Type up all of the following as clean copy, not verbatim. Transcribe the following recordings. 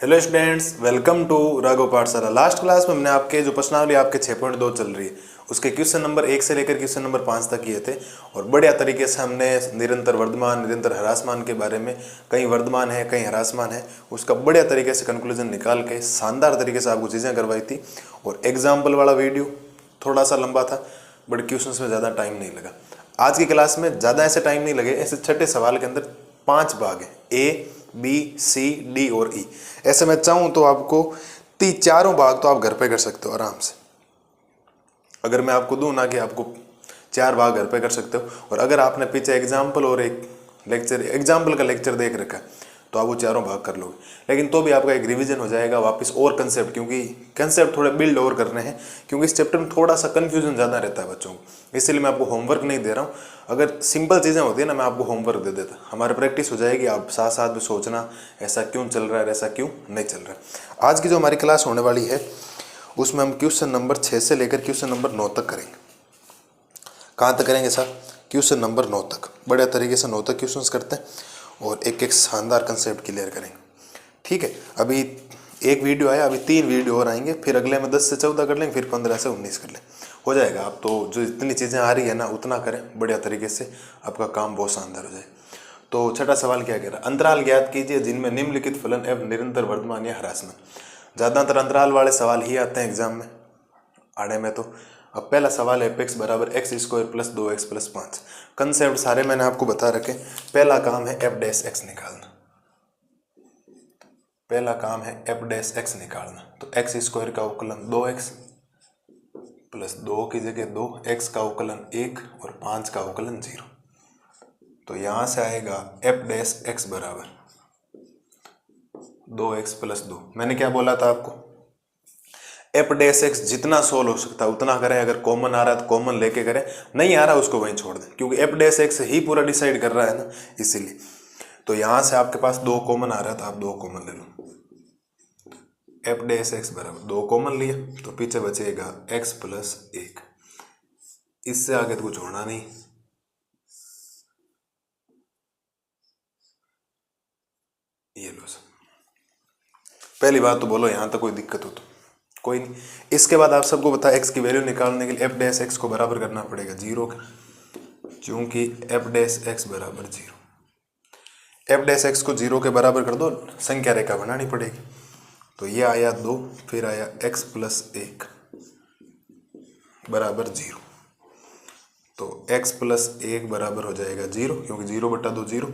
Hello students, welcome to Raghav Pathshala. Last class में हमने आपके जो प्रश्नावली आपके 6.2 चल रही है उसके क्वेश्चन नंबर 1 से लेकर क्वेश्चन नंबर 5 तक किए थे और बढ़िया तरीके से हमने निरंतर वर्तमान निरंतर ह्रासमान के बारे में, कहीं वर्तमान है कहीं ह्रासमान है, उसका बढ़िया तरीके से कंक्लूजन निकाल के शानदार तरीके से आपको चीज़ें करवाई थी। और एग्जाम्पल वाला वीडियो थोड़ा सा लंबा था बट क्वेश्चन में ज़्यादा टाइम नहीं लगा। आज की क्लास में ज़्यादा ऐसे टाइम नहीं लगे। ऐसे छठे सवाल के अंदर 5 भाग हैं, ए बी सी डी और ई। ऐसे मैं चाहूं तो आपको चारों भाग तो आप घर पे कर सकते हो आराम से। अगर मैं आपको दूं ना कि आपको 4 भाग घर पे कर सकते हो, और अगर आपने पीछे एग्जाम्पल और एक लेक्चर एग्जाम्पल का लेक्चर देख रखा है तो आप वो चारों भाग कर लोगे। लेकिन तो भी आपका एक रिवीजन हो जाएगा वापस और कंसेप्ट, क्योंकि कंसेप्ट थोड़े बिल्ड और करने हैं, क्योंकि इस चैप्टर में थोड़ा सा कंफ्यूजन ज़्यादा रहता है बच्चों को। इसलिए मैं आपको होमवर्क नहीं दे रहा हूँ। अगर सिंपल चीज़ें होती है ना, मैं आपको होमवर्क दे देता, हमारी प्रैक्टिस हो जाएगी। आप साथ साथ में सोचना ऐसा क्यों चल रहा है, ऐसा क्यों नहीं चल रहा है। आज की जो हमारी क्लास होने वाली है उसमें हम क्वेश्चन नंबर 6 से लेकर क्वेश्चन नंबर 9 तक करेंगे। कहाँ तक करेंगे सर? क्वेश्चन नंबर 9 तक। बढ़िया तरीके से 9 तक क्वेश्चंस करते हैं और एक एक शानदार कंसेप्ट क्लियर करेंगे। ठीक है, अभी एक वीडियो आया, अभी 3 वीडियो और आएंगे, फिर अगले में 10 से 14 कर लेंगे, फिर 15 से 19 कर लें, हो जाएगा। आप तो जो इतनी चीज़ें आ रही है ना उतना करें बढ़िया तरीके से, आपका काम बहुत शानदार हो जाए। तो छठा सवाल क्या कह रहा है? अंतराल ज्ञात कीजिए जिनमें निम्नलिखित फलन एवं निरंतर वर्तमान या ह्रासमान। ज़्यादातर अंतराल वाले सवाल ही आते हैं एग्जाम में आने में। तो अब पहला सवाल है x बराबर x square plus 2x plus 5। Concept सारे मैंने आपको बता रखे। पहला काम है एफ डैश एक्स निकालना। पहला काम है एफ डैश एक्स निकालना। तो एक्स स्क्वायर का अवकलन 2x प्लस 2 की जगह 2, x का अवकलन 1 और 5 का अवकलन 0। तो यहां से आएगा एफ डैश एक्स बराबर 2x प्लस 2। मैंने क्या बोला था आपको? एफ डैश एक्स जितना सोल्व हो सकता है उतना करें। अगर कॉमन आ रहा है तो कॉमन लेके करें, नहीं आ रहा उसको वहीं छोड़ दें, क्योंकि एफ डैश एक्स ही पूरा डिसाइड कर रहा है ना, इसीलिए। तो यहां से आपके पास 2 कॉमन आ रहा है तो आप 2 कॉमन ले लो। एफ डैश एक्स बराबर 2 कॉमन लिया तो पीछे बचेगा x प्लस 1। इससे आगे तो कुछ होना नहीं। ये लो सब। पहली बात तो बोलो यहां तक कोई दिक्कत हो तो कोई नहीं। इसके बाद आप सबको पता है x की वैल्यू निकालने के लिए एफ डैश एक्स को बराबर करना पड़ेगा 0 के, क्योंकि एफ डैश एक्स बराबर 0। एफ डैश एक्स को 0 के बराबर कर दो, संख्या रेखा बनानी पड़ेगी। तो ये आया 2, फिर आया x प्लस 1 बराबर 0। तो x प्लस 1 बराबर हो जाएगा 0, क्योंकि 0 बटा 2 0।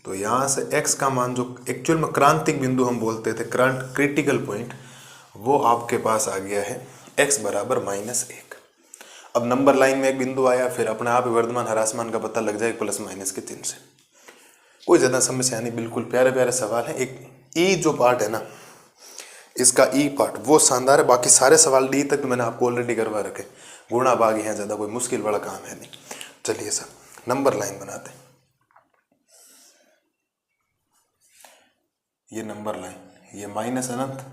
तो यहाँ से x का मान जो एक्चुअल में क्रांतिक बिंदु हम बोलते थे, क्रिटिकल पॉइंट, वो आपके पास आ गया है x बराबर -1। अब नंबर लाइन में एक बिंदु आया, फिर अपने आप ही वर्तमान ह्रासमान का पता लग जाएगा प्लस माइनस के चिन्ह से। कोई ज़्यादा समस्या नहीं, बिल्कुल प्यारे प्यारे सवाल है। एक ई जो पार्ट है ना, इसका ई पार्ट वो शानदार है। बाकी सारे सवाल डी तक तो मैंने आपको ऑलरेडी करवा रखे। गुणा भाग है, ज़्यादा कोई मुश्किल वाला काम है नहीं। चलिए सर, नंबर लाइन बनाते हैं। ये नंबर लाइन, ये माइनस अनंत,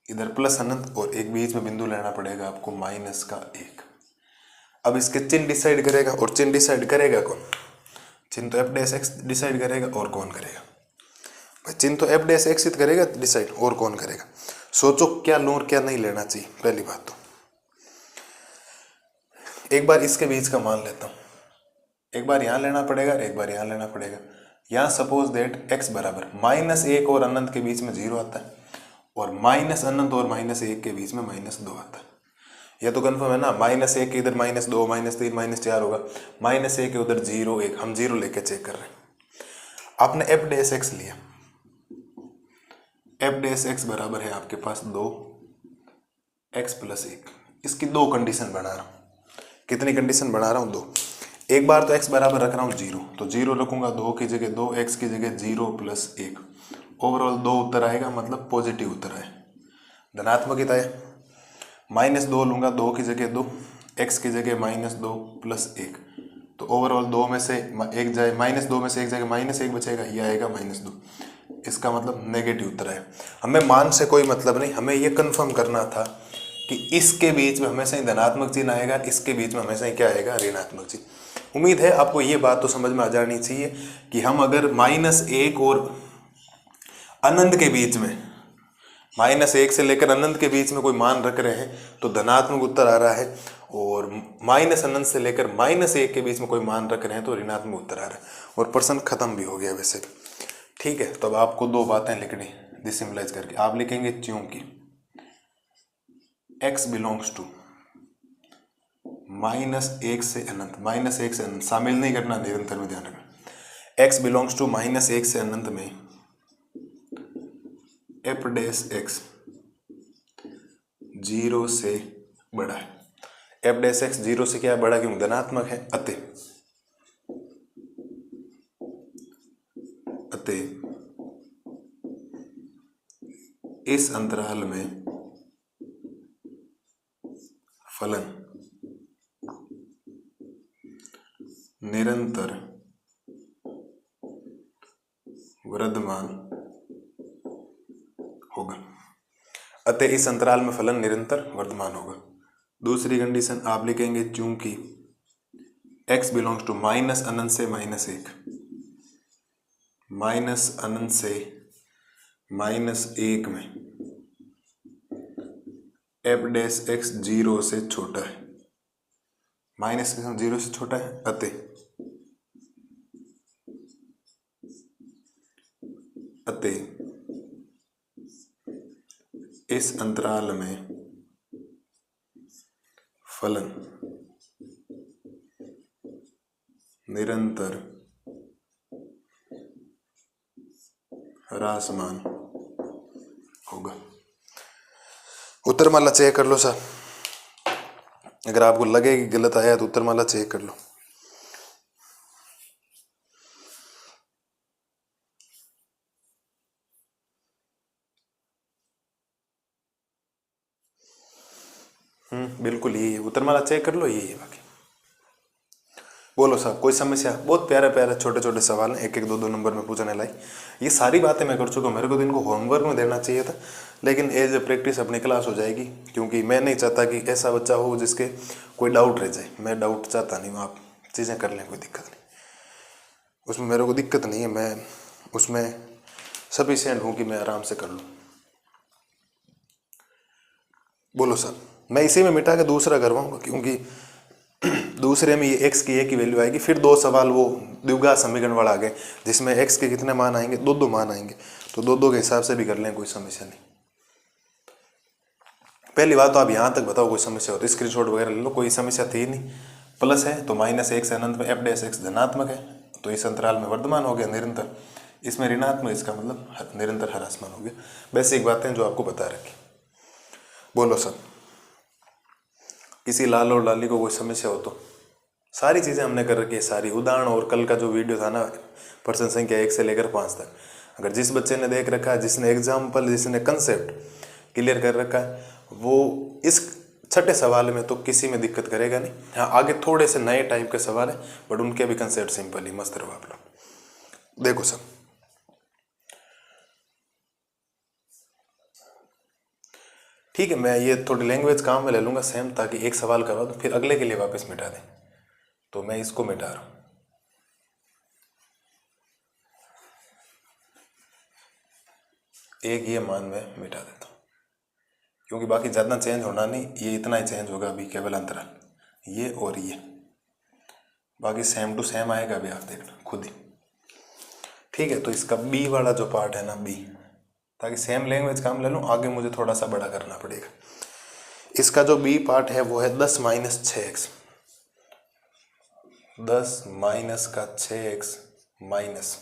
इधर प्लस अनंत, और एक बीच में बिंदु लेना पड़ेगा आपको माइनस का 1। अब इसके चिन्ह डिसाइड करेगा, और चिन्ह डिसाइड करेगा कौन? चिन्ह तो एफ डैश एक्स डिसाइड करेगा, और कौन करेगा? चिन्ह तो एफ डैश एक्स ही करेगा डिसाइड, और कौन करेगा? सोचो क्या लूं और क्या नहीं लेना चाहिए। पहली बात तो एक बार इसके बीच का मान लेता हूं, एक बार यहां लेना पड़ेगा, एक बार यहां लेना पड़ेगा। यहां सपोज दैट x बराबर -1 और अनंत के बीच में 0 आता है, और माइनस अनंत और -1 के बीच में -2 आता है। यह तो कन्फर्म है ना। -1 के इधर -2, -3, -4 होगा, -1 के उधर 0 1, हम 0 लेके चेक कर रहे हैं। आपने एफ डैश एक्स लिया, एफ डैश एक्स बराबर है आपके पास 2x प्लस 1। इसकी 2 कंडीशन बना रहा हूं। कितनी कंडीशन बना रहा हूं? 2। एक बार तो x बराबर रख रहा हूं 0, तो 0 रखूंगा, 2 की जगह 2, x की जगह 0 प्लस 1। ओवरऑल 2 उत्तर आएगा, मतलब पॉजिटिव उत्तर है, धनात्मक ही है। -2 लूंगा, 2 की जगह 2, x की जगह -2 प्लस 1। तो ओवरऑल 2 में से एक जाए, -2 में से एक जगह -1 बचेगा, ये आएगा -2। इसका मतलब नेगेटिव उत्तर है। हमें मान से कोई मतलब नहीं, हमें ये कंफर्म करना था कि इसके बीच में हमेशा ही धनात्मक चिन्ह आएगा, इसके बीच में हमेशा ही क्या आएगा? ऋणात्मक चिन्ह। उम्मीद है आपको ये बात तो समझ में आ जानी चाहिए कि हम अगर -1 और अनंत के बीच में, -1 से लेकर अनंत के बीच में कोई मान रख रहे हैं तो धनात्मक उत्तर आ रहा है, और -अनंत से लेकर -1 के बीच में कोई मान रख रहे हैं तो ऋणात्मक उत्तर आ रहा है। और प्रश्न खत्म भी हो गया वैसे। ठीक है, तो अब आपको दो बातें लिखनी डिसिम्बलाइज करके। आप लिखेंगे चूंकि x बिलोंग्स टू -1 से अनंत, -1 से अनंत शामिल नहीं करना, निरंतर में ध्यान रखना। x बिलोंग्स टू -1 से अनंत में f डैश x 0 से बड़ा है। f डैश x 0 से क्या बड़ा, क्योंकि धनात्मक है। अतः इस अंतराल में फलन निरंतर वर्धमान होगा। अतः इस अंतराल में फलन निरंतर वर्धमान होगा। दूसरी कंडीशन आप लिखेंगे चूंकि x बिलोंग्स टू -अनंत से -1, -अनंत से -1 में f डैश x 0 से छोटा है, -0 से छोटा है। अतः इस अंतराल में फलन निरंतर ह्रासमान होगा। उत्तरमाला चेक कर लो सर, अगर आपको लगे कि गलत आया तो उत्तरमाला चेक कर लो। बिल्कुल यही है, उत्तरमाला चेक कर लो, यही है। बाकी बोलो साहब कोई समस्या? बहुत प्यारा प्यारा छोटे छोटे सवाल हैं, 1 1 2 2 नंबर में पूछने लायक। ये सारी बातें मैं कर चुका हूँ, मेरे को तो इनको होमवर्क में देना चाहिए था, लेकिन एज ए प्रैक्टिस अपनी क्लास हो जाएगी, क्योंकि मैं नहीं चाहता कि ऐसा बच्चा हो जिसके कोई डाउट रह जाए। मैं डाउट चाहता नहीं हूँ, आप चीज़ें कर लें, कोई दिक्कत नहीं उसमें, मेरे को दिक्कत नहीं है, मैं उसमें सफिशिएंट हूँ कि मैं आराम से कर लूँ। बोलो सर, मैं इसी में मिटा के दूसरा करवाऊँगा, क्योंकि दूसरे में ये x की एक ही वैल्यू आएगी। फिर दो सवाल वो द्विघात समीकरण वाला आ गए, जिसमें x के कितने मान आएंगे, दो मान आएंगे, तो दो के हिसाब से भी कर लें, कोई समस्या नहीं। पहली बात तो आप यहाँ तक बताओ, कोई समस्या हो तो स्क्रीनशॉट वगैरह ले लो, कोई समस्या थी नहीं। प्लस है तो -1 से अनंत में f डैश x धनात्मक है, तो इस अंतराल में वर्धमान हो गया निरंतर। इसमें ऋणात्मक, इसका मतलब निरंतर ह्रासमान हो गया। बेसिक बातें जो आपको बता रखी। बोलो सर, किसी लाल और लाली को कोई समस्या हो तो? सारी चीज़ें हमने कर रखी है, सारी उदाहरण, और कल का जो वीडियो था ना प्रश्न संख्या 1 से लेकर 5 तक, अगर जिस बच्चे ने देख रखा है, जिसने एग्जाम्पल, जिसने कंसेप्ट क्लियर कर रखा है, वो इस छठे सवाल में तो किसी में दिक्कत करेगा नहीं। हाँ, आगे थोड़े से नए टाइप के सवाल है, बट उनके भी कंसेप्ट सिंपल ही मस्त रहो आप लोग। देखो सब, ठीक है, मैं ये थोड़ी लैंग्वेज काम में ले लूँगा सेम, ताकि एक सवाल करवा दो फिर अगले के लिए वापस मिटा दें। तो मैं इसको मिटा रहा हूँ, एक ये मान में मिटा देता हूँ, क्योंकि बाकी ज़्यादा चेंज होना नहीं, ये इतना ही चेंज होगा अभी, केवल अंतराल ये और ये, बाकी सेम टू सेम आएगा अभी, आप देखना खुद ही। ठीक है, तो इसका बी वाला जो पार्ट है ना, बी, ताकि सेम लैंग्वेज काम ले लूँ, आगे मुझे थोड़ा सा बड़ा करना पड़ेगा। इसका जो बी पार्ट है वो है 10 - 6x, 10 - 6x माइनस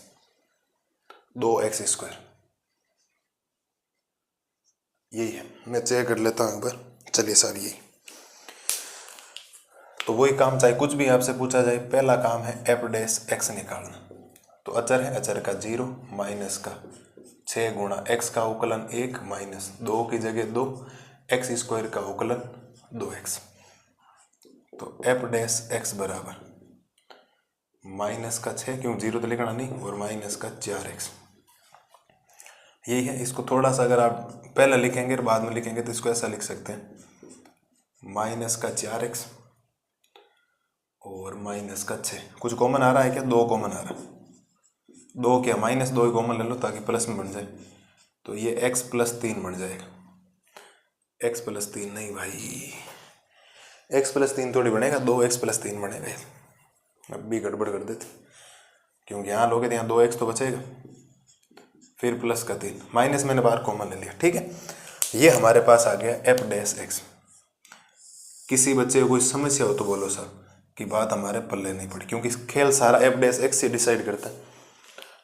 2x²। यही है, मैं चेक कर लेता हूँ एक बार। चलिए सर, यही तो वही काम, चाहे कुछ भी आपसे पूछा जाए, पहला काम है f डैश x निकालना। तो अचर है, अचर का 0 माइनस का 6 गुणा x का उकलन 1 माइनस 2 की जगह 2, x² का उकलन 2x। तो f डैश x बराबर -6, क्यों 0 तो लिखना नहीं, और -4x। यही है। इसको थोड़ा सा अगर आप पहले लिखेंगे और बाद में लिखेंगे तो इसको ऐसा लिख सकते हैं, -4x और -6। कुछ कॉमन आ रहा है क्या? 2 कॉमन आ रहा है, 2 क्या -2 ही कॉमन ले लो ताकि प्लस में बन जाए। तो ये x+3 बन जाएगा। x+3 नहीं भाई, x+3 थोड़ी बनेगा, 2x+3 बनेगा। अब भी गड़बड़ कर देते, क्योंकि यहाँ लोगे तो यहाँ 2x तो बचेगा, फिर प्लस का 3, माइनस मैंने बाहर कॉमन ले लिया। ठीक है, ये हमारे पास आ गया f'(x). किसी बच्चे को कोई समस्या हो तो बोलो सर कि बात हमारे पल्ले नहीं पड़ी, क्योंकि खेल सारा f'(x) से डिसाइड करता है।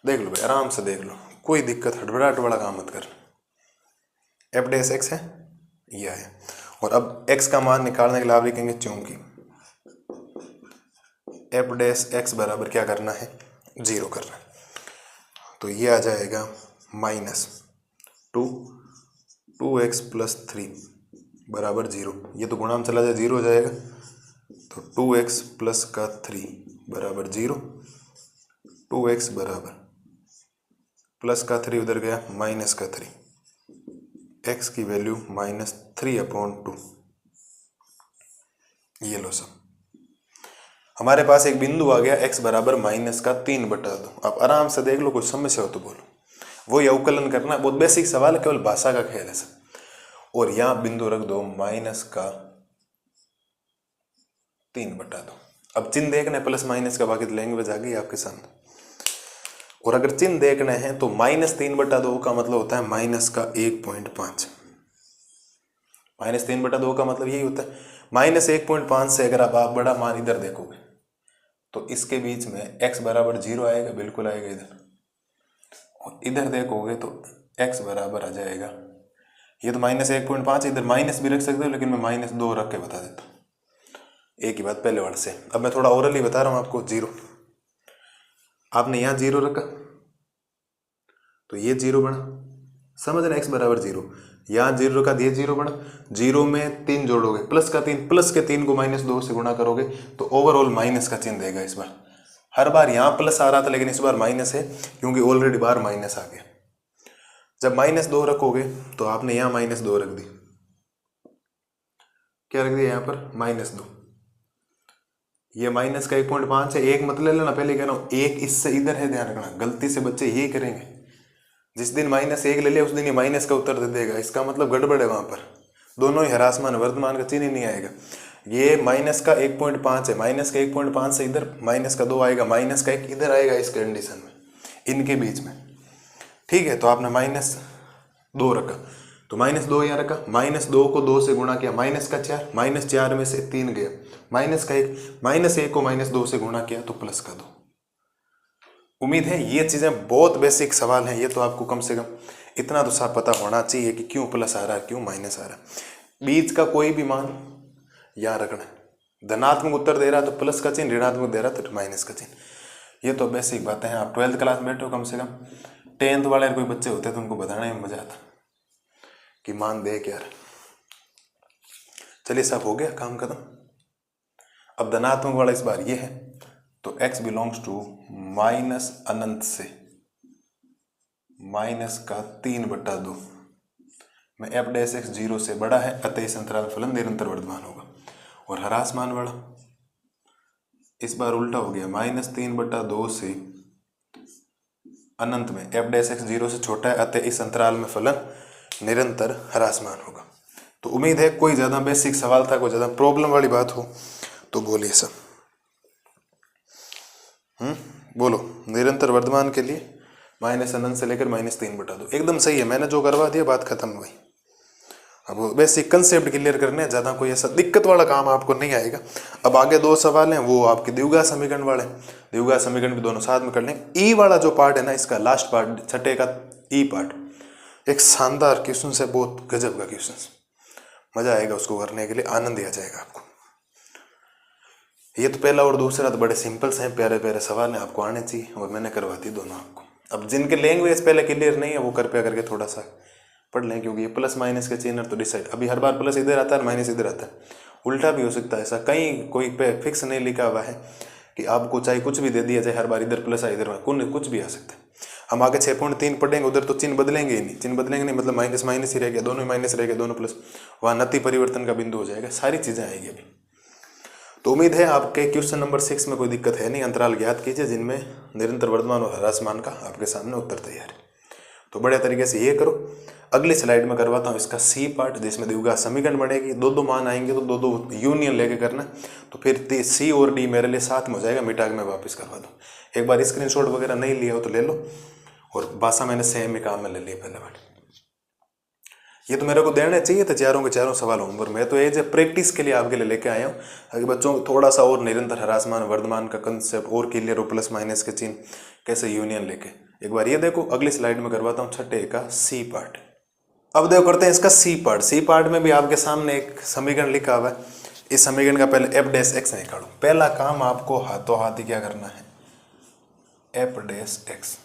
देख लो भाई, आराम से देख लो, कोई दिक्कत हड़बड़ाहट वाला काम मत कर। f'(x) है, यह है। और अब x का मान निकालने के लिए आप लिखेंगे चूंकि f'(x) बराबर क्या करना है, 0 करना है, तो ये आ जाएगा -2x+3 बराबर 0। ये तो गुणा में चला जाए 0 हो जाएगा, तो 2x+3 बराबर 0, 2x बराबर +3 उधर गया -3, x की वैल्यू -3/2। ये लो सब, हमारे पास एक बिंदु आ गया x बराबर -3/2। आप आराम से देख लो, कोई समस्या हो तो बोलो। वो ये अवकलन करना बहुत बेसिक सवाल है, केवल भाषा का खेल है सब। और यहाँ बिंदु रख दो -3/2। अब चिन्ह देखना है प्लस माइनस का, बाकी लैंग्वेज आ गई आपके सामने। और अगर चिन्ह देखना है तो -3/2 का मतलब होता है -1.5। -3/2 का मतलब यही होता है। -1.5 से अगर आप बड़ा मान इधर देखोगे तो इसके बीच में x बराबर 0 आएगा, बिल्कुल आएगा इधर। और इधर देखोगे तो x बराबर आ जाएगा, ये तो -1.5, इधर माइनस भी रख सकते हो, लेकिन मैं -2 रख के बता देता हूँ। एक ही बात पहले वर्ड से। अब मैं थोड़ा ओरली बता रहा हूँ आपको। 0 आपने यहाँ 0 रखा तो ये 0 बना, समझना, x बराबर 0। यहाँ 0 रखा, ये 0 बना। 0 में 3 जोड़ोगे, प्लस का 3, प्लस के 3 को -2 से गुणा करोगे तो ओवरऑल माइनस का चिन्ह देगा इस बार। हर बार यहाँ प्लस आ रहा था, लेकिन इस बार माइनस है, क्योंकि ऑलरेडी बाहर माइनस आ गया। जब -2 रखोगे तो आपने यहाँ -2 रख दी, क्या रख दिया यहाँ पर -2। ये माइनस का 1.5 है, एक मत ले लेना, पहले कह रहा हूँ, एक इससे इधर है, ध्यान रखना। गलती से बच्चे यही करेंगे, जिस दिन -1 ले लिया उस दिन ये माइनस का उत्तर दे देगा, इसका मतलब गड़बड़ है वहां पर। दोनों ही ह्रासमान वर्तमान का चिन्ह ही नहीं आएगा। ये माइनस का 1.5 है, माइनस का 1.5 से इधर माइनस का 2 आएगा, माइनस का 1 इधर आएगा, इस कंडीशन में, इनके बीच में। ठीक है, तो आपने -2 रखा तो -2 यहाँ रखा, -2 को 2 से गुणा किया, -4, -4 में से 3 गया, -1, -1 को -2 से गुणा किया तो +2। उम्मीद है ये चीजें बहुत बेसिक सवाल हैं, ये तो आपको कम से कम इतना तो साफ पता होना चाहिए कि क्यों प्लस आ रहा है, क्यों माइनस आ रहा है। बीच का कोई भी मान यहाँ रखना है। धनात्मक उत्तर दे रहा तो प्लस का चिन्ह, ऋणात्मक दे रहा तो माइनस का चिन्ह। ये तो बेसिक बातें हैं। आप 12th क्लास में बैठे हो, कम से कम 10th वाले कोई बच्चे होते तो उनको बताने में मजा आता कि मान दे क्या। चलिए, सब हो गया, काम खत्म। अब धनात्मक वाला इस बार ये है, तो x बिलोंग्स टू -अनंत से -3/2 में f'(x) 0 से बड़ा है, अतः इस अंतराल फलन निरंतर वर्धमान होगा। और ह्रासमान वाला इस बार उल्टा हो गया, -3/2 से अनंत में f'(x) 0 से छोटा है, अतः इस अंतराल में फलन निरंतर ह्रासमान होगा। तो उम्मीद है कोई ज्यादा बेसिक सवाल था, कोई ज्यादा प्रॉब्लम वाली बात हो तो बोलिए सब। बोलो। निरंतर वर्धमान के लिए -अनंत से लेकर -3/2 एकदम सही है। मैंने जो करवा दिया, बात खत्म हुई। अब बेसिक कंसेप्ट क्लियर करने, ज्यादा कोई ऐसा दिक्कत वाला काम आपको नहीं आएगा। अब आगे 2 सवाल हैं, वो आपके द्विघात समीकरण वाले। द्विघात समीकरण भी दोनों साथ में कर लेंगे। ई वाला जो पार्ट है ना, इसका लास्ट पार्ट, छठे का ई पार्ट, एक शानदार क्वेश्चन है, बहुत गजब का क्वेश्चन, मजा आएगा उसको करने के लिए, आनंद आ जाएगा आपको। ये तो पहला और दूसरा तो बड़े सिंपल्स हैं, प्यारे प्यारे सवाल हैं, आपको आने चाहिए, और मैंने करवा दी दोनों आपको। अब जिनके लैंग्वेज पहले क्लियर नहीं है वो कृपया करके थोड़ा सा पढ़ लें, क्योंकि ये प्लस माइनस के चिन्ह तो डिसाइड, अभी हर बार प्लस इधर आता है, माइनस इधर आता है, उल्टा भी हो सकता है। ऐसा कहीं कोई पे फिक्स नहीं लिखा हुआ है कि आपको चाहे कुछ भी दे दिया जाए, हर बार इधर प्लस आए इधर कुछ भी आ सकता है। हम आगे 6.3 पढ़ेंगे, उधर तो चिन्ह बदलेंगे ही नहीं, चिन्ह बदलेंगे नहीं मतलब माइनस माइनस ही रह गया, दोनों माइनस रह गया, दोनों प्लस, वहाँ नति परिवर्तन का बिंदु हो जाएगा, सारी चीजें आएगी अभी। तो उम्मीद है आपके क्वेश्चन नंबर 6 में कोई दिक्कत है नहीं। अंतराल ज्ञात कीजिए जिनमें निरंतर वर्धमान और ह्रासमान का आपके सामने उत्तर तैयार है। तो बढ़िया तरीके से ये करो। अगली स्लाइड में करवाता हूँ इसका सी पार्ट, जिसमें द्विघात समीकरण बनेगी, दो दो मान आएंगे तो दो दो यूनियन लेके करना। तो फिर सी और डी मेरे लिए साथ में हो जाएगा, मिटा के मैं वापस करवा दूँ। एक बार स्क्रीनशॉट वगैरह नहीं लिया हो तो ले लो, और भाषा मैंने सेम ही काम में ले लिया पहले बार। ये तो मेरे को देने चाहिए थे चारों के चारों सवाल होमवर्क में, तो एज ए प्रैक्टिस के लिए आपके लिए लेके आया हूँ, ताकि बच्चों को थोड़ा सा और निरंतर ह्रासमान वर्धमान का कंसेप्ट और क्लियर हो, प्लस माइनस के चिन्ह कैसे यूनियन लेके। एक बार ये देखो, अगली स्लाइड में करवाता हूँ छठे का सी पार्ट। अब देखो करते हैं इसका सी पार्ट। सी पार्ट में भी आपके सामने एक समीकरण लिखा हुआ है। इस समीकरण का पहले एफ डैश एक्स निकालो। पहला काम आपको हाथों हाथ ही क्या करना है, एफ डैश एक्स।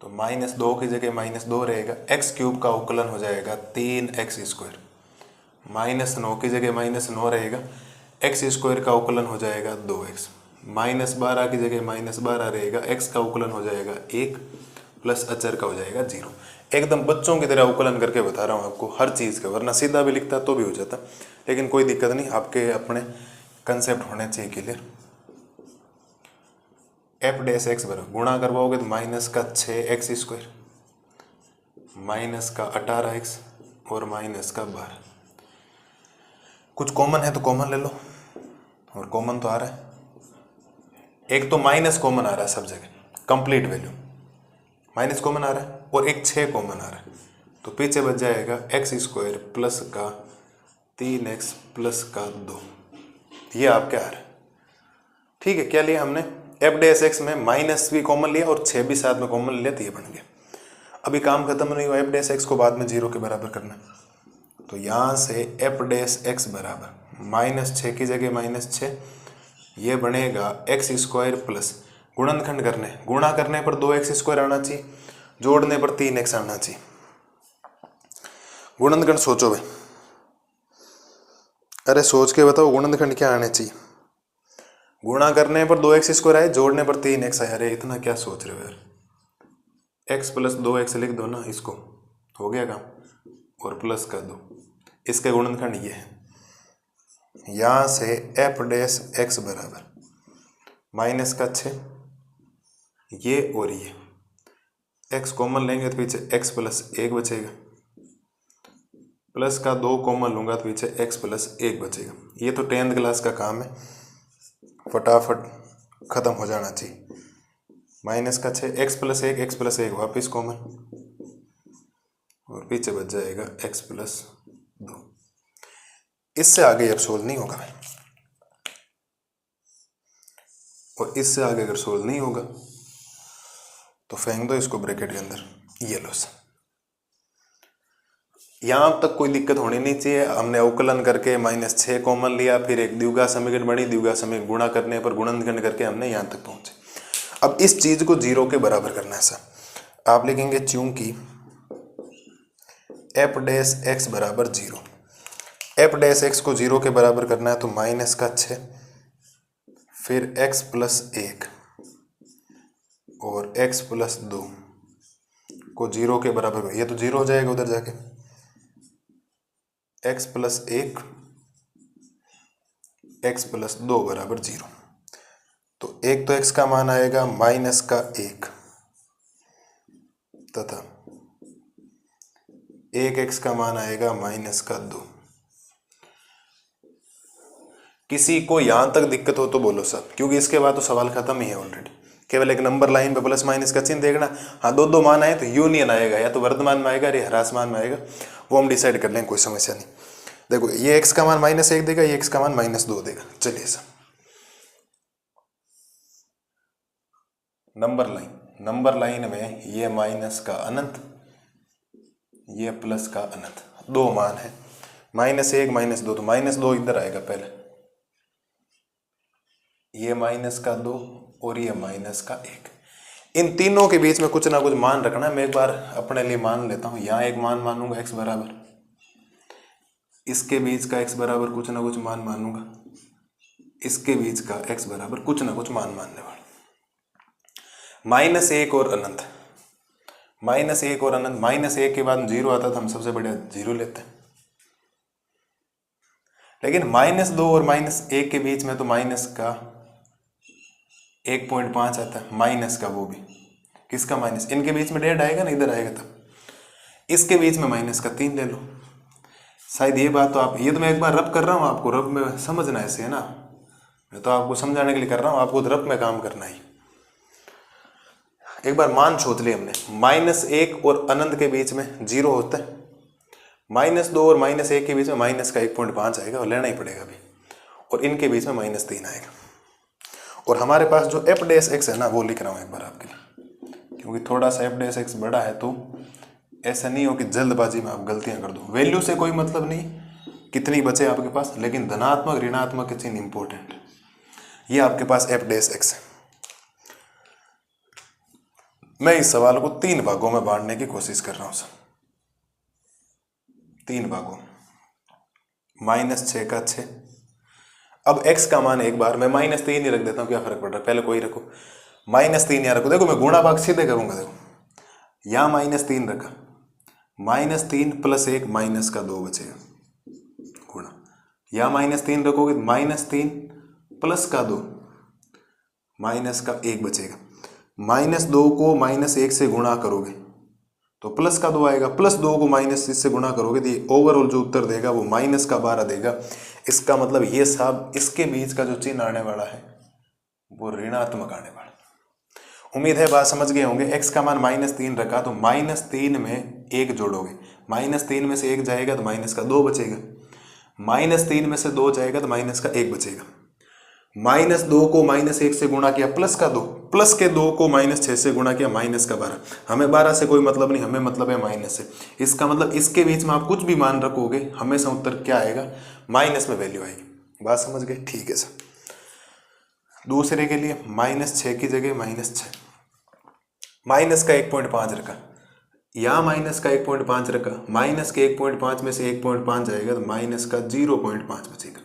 तो -2 की जगह -2 रहेगा, एक्स क्यूब का अवकलन हो जाएगा 3x स्क्वायर। -9 की जगह -9 रहेगा, एक्स स्क्वायर का अवकलन हो जाएगा 2x। -12 की जगह -12 रहेगा, एक्स का अवकलन हो जाएगा 1 प्लस अचर का हो जाएगा 0। एकदम बच्चों की तरह अवकलन करके बता रहा हूँ आपको हर चीज़ का, वरना सीधा भी लिखता तो भी हो जाता, लेकिन कोई दिक्कत नहीं, आपके अपने कंसेप्ट होने चाहिए क्लियर। एफ डैश एक्स बराबर गुणा करवाओगे तो -6x स्क्वायर, -18x और -12। कुछ कॉमन है तो कॉमन ले लो, और कॉमन तो आ रहा है, एक तो माइनस कॉमन आ रहा है सब जगह, कंप्लीट वैल्यू माइनस कॉमन आ रहा है, और एक 6 कॉमन आ रहा है। तो पीछे बच जाएगा x स्क्वायर प्लस का 3x प्लस का 2, ये आपके आ रहा है। ठीक है, क्या लिया हमने, एफ डैश एक्स में माइनस भी कॉमन लिया और 6 भी साथ में कॉमन लिया, तो ये बन गया। अभी काम खत्म नहीं हुआ, एफ डैश एक्स को बाद में 0 के बराबर करना। तो यहाँ से एफ डैश एक्स बराबर -6 की जगह -6, ये बनेगा x स्क्वायर प्लस गुणनखंड करने, गुणा करने पर 2x स्क्वायर आना चाहिए, जोड़ने पर 3x आना चाहिए। गुणनखंड सोचो भाई, अरे सोच के बताओ गुणनखंड क्या आने चाहिए। गुणा करने पर 2x स्क्वायर आए, जोड़ने पर 3x आए। अरे इतना क्या सोच रहे हो यार, x प्लस 2x लिख दो ना, इसको हो गया काम, और प्लस का 2, इसके गुणनखंड ये है। यहाँ से एफ डैश एक्स बराबर -6, ये और ये x कॉमन लेंगे तो पीछे x प्लस 1 बचेगा, प्लस का 2 कॉमन लूंगा तो पीछे x प्लस 1 बचेगा। ये तो 10th क्लास का काम है, फटाफट खत्म हो जाना चाहिए। -6 x प्लस 1 वापिस कॉमन, और पीछे बच जाएगा x प्लस 2। इससे आगे अब सोल्व नहीं होगा भाई, और इससे आगे अगर सोल्व नहीं होगा तो फेंक दो इसको ब्रैकेट के अंदर। ये लो सर, यहाँ तक कोई दिक्कत होनी नहीं चाहिए। हमने अवकलन करके -6 कॉमन लिया, फिर एक द्विघात समीकरण बनी, द्विघात समीकरण गुणा करने पर गुणनखंड करके हमने यहाँ तक पहुंचे। अब इस चीज को 0 के बराबर करना है सर। आप लिखेंगे चूंकि एफ डैश एक्स बराबर 0, एफ डैश एक्स को 0 के बराबर करना है तो -6, फिर x प्लस 1 और x प्लस 2 को 0 के बराबर, ये तो 0 हो जाएगा उधर जाके, x प्लस 1 x प्लस 2 बराबर 0। तो एक तो x का मान आएगा -1 तथा एक x का मान आएगा -2। किसी को यहां तक दिक्कत हो तो बोलो सब, क्योंकि इसके बाद तो सवाल खत्म ही है ऑलरेडी। केवल एक नंबर लाइन पे प्लस माइनस का चिन्ह देखना। हाँ, दो मान आए तो यूनियन आएगा, या तो वर्तमान में आएगा या ह्रासमान में आएगा, वो हम डिसाइड कर लेंगे, कोई समस्या नहीं। देखो ये x का मान -1 देगा, ये x का मान -2 देगा। चलिए सर, नंबर लाइन में ये माइनस का अनंत, ये प्लस का अनंत, दो मान है, -1 -2, तो -2 इधर आएगा पहले, ये -2 और ये -1। इन तीनों के बीच में कुछ ना कुछ मान रखना। मैं एक बार अपने लिए मान लेता हूं, यहां एक मान मानूंगा x बराबर, इसके बीच का x बराबर कुछ ना कुछ मान मानूंगा, इसके बीच का x बराबर कुछ ना कुछ मान मानने वाला। -1 और अनंत, -1 और अनंत, -1 के बाद 0 आता था, हम सबसे बढ़िया 0 लेते हैं। लेकिन -2 और -1 के बीच में तो माइनस का 1.5 आता है, माइनस का वो भी, किसका माइनस, इनके बीच में डेढ़ आएगा ना, इधर आएगा तब। इसके बीच में माइनस का 3 ले लो। शायद ये बात तो आप, ये तो मैं एक बार रब कर रहा हूँ, आपको रब में समझना ऐसे है ना, मैं तो आपको समझाने के लिए कर रहा हूँ, आपको तो रब में काम करना ही। एक बार मान सोच लिया हमने, -1 और अनंत के बीच में 0 होता है, -2 और -1 के बीच में माइनस का 1.5 आएगा और लेना ही पड़ेगा अभी, और इनके बीच में -3 आएगा। और हमारे पास जो f डैश x है ना, वो लिख रहा हूँ एक बार आपके लिए, क्योंकि थोड़ा सा f डैश x बड़ा है, तो ऐसा नहीं हो कि जल्दबाजी में आप गलतियां कर दो। वैल्यू से कोई मतलब नहीं कितनी बचे आपके पास, लेकिन धनात्मक ऋणात्मक के चिन्ह इंपॉर्टेंट है। ये आपके पास f डैश x है। मैं इस सवाल को 3 भागों में बांटने की कोशिश कर रहा हूं सर, 3 भागों, -6 का 6। अब x का मान एक बार मैं -3 ही रख देता हूँ, क्या फर्क पड़ रहा है, पहले कोई रखो, -3 यहाँ रखो। देखो मैं गुणा भाग सीधे करूंगा, देखो यहाँ -3 रखा, -3 + 1 माइनस का 2 बचेगा गुणा, यहाँ -3 रखोगे -3 प्लस का 2 माइनस का 1 बचेगा, -2 को -1 से गुणा करोगे तो प्लस का 2 आएगा, +2 को -1 से गुणा करोगे तो ये ओवरऑल जो उत्तर देगा वो -12 देगा। इसका मतलब ये साहब इसके बीच का जो चिन्ह आने वाला है वो ऋणात्मक आने वाला है। उम्मीद है बात समझ गए होंगे। x का मान -3 रखा तो -3 में 1 जोड़ोगे, -3 में से 1 जाएगा तो माइनस का 2 बचेगा, -3 में से 2 जाएगा तो माइनस का 1 बचेगा, -2 को -1 से गुणा किया प्लस का 2, प्लस के 2 को -6 से गुणा किया -12। हमें 12 से कोई मतलब नहीं, हमें मतलब है माइनस से। इसका मतलब इसके बीच में आप कुछ भी मान रखोगे हमेशा उत्तर क्या आएगा, माइनस में वैल्यू आएगी। बात समझ गए, ठीक है सर। दूसरे के लिए -6 की जगह -6, माइनस का 1.5 रखा, यहाँ माइनस का 1.5 रखा, माइनस के 1.5 में से 1.5 जाएगा तो माइनस का 0.5 बचेगा।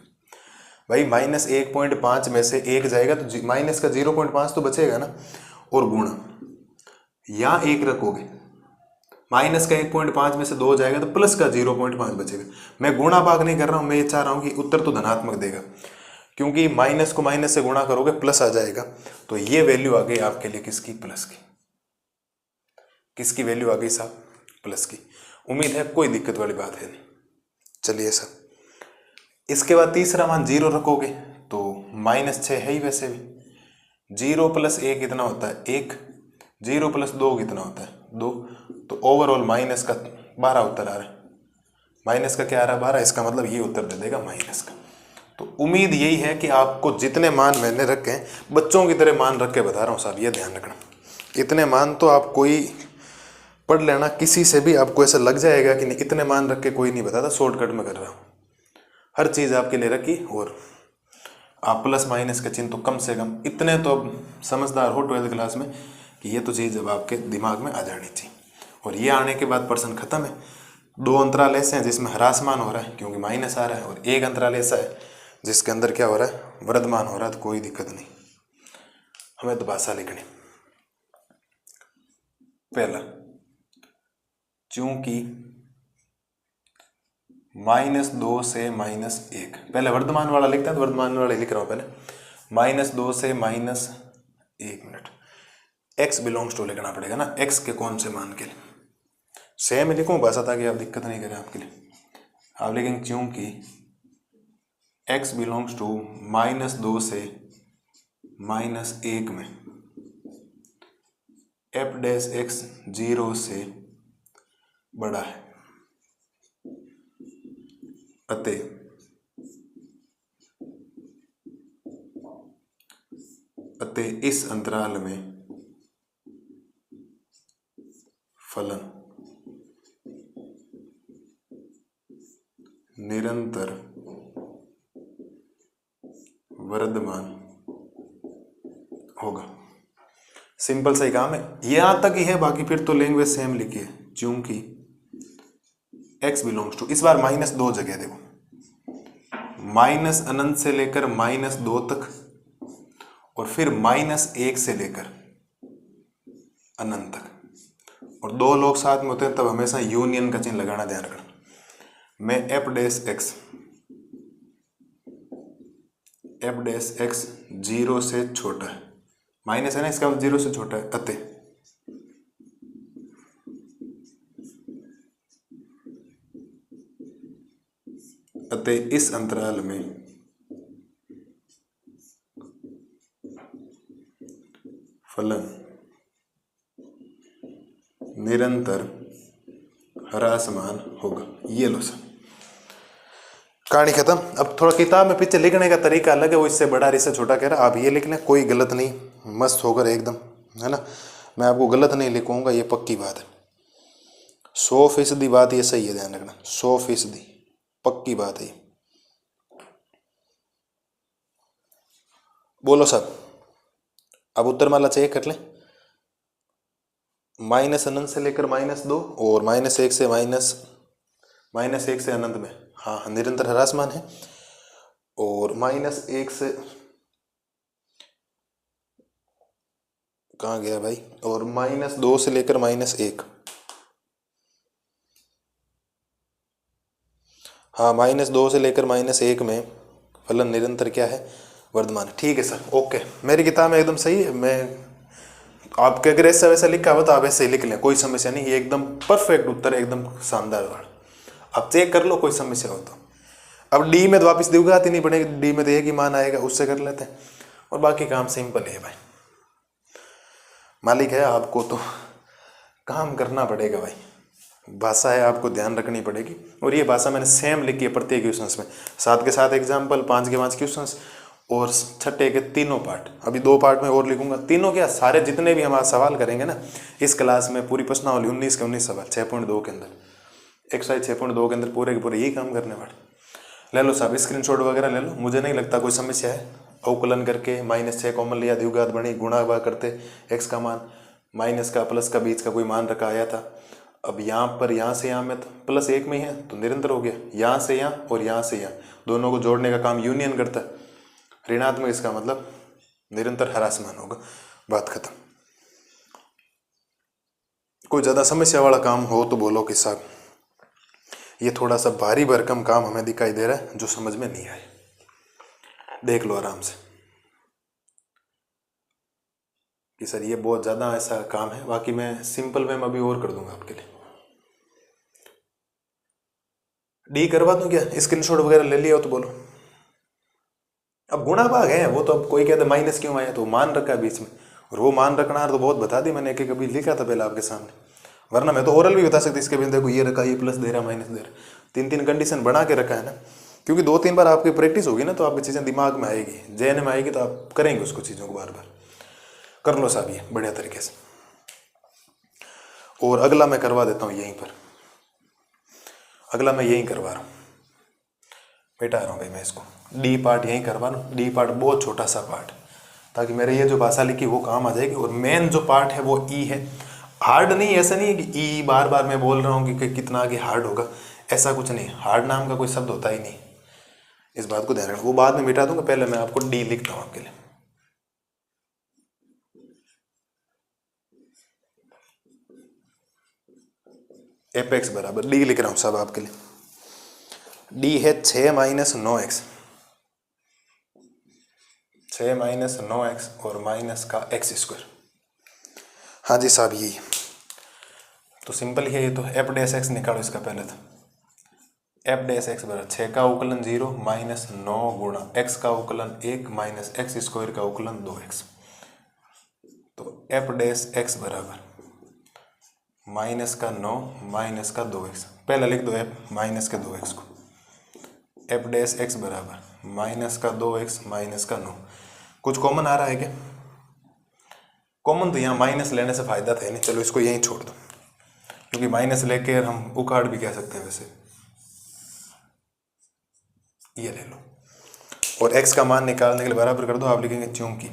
भाई -1.5 में से 1 जाएगा तो माइनस का 0.5 तो बचेगा ना, और गुणा यहाँ 1 रखोगे, माइनस का 1.5 में से 2 जाएगा तो प्लस का 0.5 बचेगा। मैं गुणा भाग नहीं कर रहा हूँ, मैं ये चाह रहा हूँ कि उत्तर तो धनात्मक देगा, क्योंकि माइनस को माइनस से गुणा करोगे प्लस आ जाएगा। तो ये वैल्यू आ गई आपके लिए किसकी, प्लस की। किसकी वैल्यू आ गई साहब, प्लस की। उम्मीद है कोई दिक्कत वाली बात है नहीं। चलिए सर, इसके बाद तीसरा मान 0 रखोगे तो -6 है ही वैसे भी, 0 + 1 कितना होता है 1, 0 + 2 कितना होता है 2, तो ओवरऑल माइनस का 12 उत्तर आ रहा है। माइनस का क्या आ रहा है 12, इसका मतलब ये उत्तर दे देगा माइनस का। तो उम्मीद यही है कि आपको जितने मान मैंने रखे हैं, बच्चों की तरह मान रख के बता रहा हूँ साहब, ये ध्यान रखना। इतने मान तो आप कोई पढ़ लेना, किसी से भी आपको ऐसा लग जाएगा कि नहीं इतने मान रख के कोई नहीं बताता, शॉर्टकट में कर रहा हूँ। हर चीज़ आपके लिए रखी, और आप प्लस माइनस का चिन्ह तो कम से कम इतने तो अब समझदार हो 12th क्लास में कि ये तो चीज़ अब आपके दिमाग में आ जानी चाहिए। और ये आने के बाद प्रश्न खत्म है। 2 अंतराल ऐसे हैं जिसमें ह्रासमान हो रहा है क्योंकि माइनस आ रहा है, और 1 अंतराल ऐसा है जिसके अंदर क्या हो रहा है, वर्धमान हो रहा है। तो कोई दिक्कत नहीं, हमें तो भाषा लिखनी। पहला, चूंकि -2 से -1, पहले वर्धमान वाला लिखते हैं तो वर्धमान वाला लिख रहा हूँ पहले, -2 से -1 मिनट, x बिलोंग्स टू लिखना पड़ेगा ना, x के कौन से मान के लिए। सेम ही लिखूँ भाषा ताकि आप दिक्कत नहीं करें आपके लिए। आप लिखेंगे चूंकि x बिलोंग्स टू -2 से -1 में f डैश x 0 से बड़ा है, अतः इस अंतराल में फलन निरंतर वर्धमान होगा। सिंपल सा ही काम है, यहां तक ही है, बाकी फिर तो लैंग्वेज सेम लिखी है। चूंकि x बिलोंग्स टू, इस बार -2 जगह देखो, -अनंत से लेकर -2 तक, और फिर -1 से लेकर अनंत तक, और 2 लोग साथ में होते हैं तब हमेशा यूनियन का चिन्ह लगाना ध्यान रखना। मैं f डैश x 0 से छोटा है, माइनस है ना, इसका 0 से छोटा है, अतः अतः इस अंतराल में फलन निरंतर ह्रासमान होगा। ये लो सर, कहानी खत्म। अब थोड़ा किताब में पीछे लिखने का तरीका अलग है, वो इससे बड़ा इससे छोटा कह रहा, आप ये लिख लें, कोई गलत नहीं, मस्त होकर एकदम, है ना। मैं आपको गलत नहीं लिखूंगा, ये पक्की बात है, 100% बात ये सही है, ध्यान रखना, 100% पक्की बात है। बोलो साहब, अब उत्तरमाला चेक कर लें। माइनस अनंत से लेकर -2 और -1 से -1 से अनंत में, हाँ निरंतर ह्रासमान है। और -1 से कहाँ गया भाई, और -2 से लेकर -1, हाँ -2 से लेकर -1 में फलन निरंतर क्या है, वर्धमान। ठीक है सर, ओके, मेरी किताब में एकदम सही है। मैं आपके अगर ऐसा वैसा लिखा हुआ तो आप ऐसे ही लिख लें, कोई समस्या नहीं, ये एकदम परफेक्ट उत्तर है, एकदम शानदार वाला। आप चेक कर लो, कोई समस्या हो तो। अब डी में तो वापिस दिवघात ही नहीं पड़ेगी, डी में तो एक ही मान आएगा, उससे कर लेते हैं, और बाकी काम सिंपल है भाई। मालिक है आपको तो काम करना पड़ेगा भाई, भाषा है आपको ध्यान रखनी पड़ेगी। और ये भाषा मैंने सेम लिखी है प्रत्येक क्वेश्चंस में, 7 के 7 एग्जाम्पल, 5 के 5 क्वेश्चंस, और 6 के 3 पार्ट। अभी 2 पार्ट में और लिखूंगा, तीनों क्या सारे जितने भी हम आज सवाल करेंगे ना इस क्लास में, पूरी प्रश्नावली 19 के 19 सवाल 6.2 के अंदर, एक्सरसाइज 6.2 के अंदर पूरे के पूरे यही काम करने वाले। ले लो साहब, स्क्रीनशॉट वगैरह ले लो, मुझे नहीं लगता कोई समस्या है। अवकलन करके -6 कॉमन लिया, द्विघात बनी, गुणा भाग करते एक्स का मान, माइनस का प्लस का बीच का कोई मान रखा आया था। अब यहाँ पर यहाँ से यहाँ में तो +1 में ही है तो निरंतर हो गया, यहाँ से यहाँ और यहाँ से यहाँ दोनों को जोड़ने का काम यूनियन करता है, ऋणात्मक, इसका मतलब निरंतर ह्रासमान होगा, बात खत्म। कोई ज़्यादा समस्या वाला काम हो तो बोलो कि साहब ये थोड़ा सा भारी भरकम काम हमें दिखाई दे रहा है जो समझ में नहीं आए, देख लो आराम से कि सर ये बहुत ज़्यादा ऐसा काम है। बाकी मैं सिंपल में अभी और कर दूंगा आपके लिए। डी करवा दूं क्या, स्क्रीनशॉट वगैरह ले लिया हो तो बोलो। अब गुणा भाग है वो तो, अब कोई कहते माइनस क्यों आया, तो मान रखा है बीच में, और वो मान रखना तो बहुत बता दी मैंने, एक एक अभी लिखा था पहले आपके सामने, वरना मैं तो ओरल भी बता सकती इसके भी, देखो ये रखा, ये प्लस दे रहा, माइनस दे रहा, 3 कंडीशन बना के रखा है ना, क्योंकि 2-3 बार आपकी प्रैक्टिस होगी ना तो आपकी चीज़ें दिमाग में आएगी, जहन में आएगी, तो आप करेंगे उसको चीज़ों को बार बार। कर लो साहब ये बढ़िया तरीके से। और अगला मैं करवा देता हूँ यहीं पर, अगला मैं यहीं करवा रहा हूँ, बेटा रहा हूँ भाई मैं इसको, डी पार्ट यहीं करवा लूँ। डी पार्ट बहुत छोटा सा पार्ट, ताकि मेरे ये जो भाषा लिखी वो काम आ जाएगी। और मेन जो पार्ट है वो ई है, हार्ड नहीं, ऐसा नहीं है कि ई बार बार मैं बोल रहा हूँ कि कितना आगे हार्ड होगा, ऐसा कुछ नहीं, हार्ड नाम का कोई शब्द होता ही नहीं, इस बात को ध्यान रखना। वो बाद में मिटा दूंगा, पहले मैं आपको डी लिखता हूँ आपके लिए। एपेक्स बराबर डी लिख रहा हूँ सब आपके लिए। डी है 6 - 9x, 6 - 9x और माइनस का x²। हाँ जी साहब यही तो सिंपल है, ये तो एफ डैश एक्स निकालो इसका पहले, तो एफ डैश एक्स बराबर 6 का अवकलन 0 - 9 गुणा x का अवकलन 1 - x² का अवकलन 2x, तो एफ डैश एक्स बराबर -9 - 2x, पहले लिख दो एफ -2x को, एफ डैश एक्स बराबर -2x -9। कुछ कॉमन आ रहा है क्या, कॉमन तो यहाँ माइनस लेने से फायदा था नहीं, चलो इसको यहीं छोड़ दो, क्योंकि माइनस लेके हम उखाड़ भी कह सकते हैं वैसे, ये ले लो। और x का मान निकालने के लिए बराबर कर दो, आप लिखेंगे चूंकि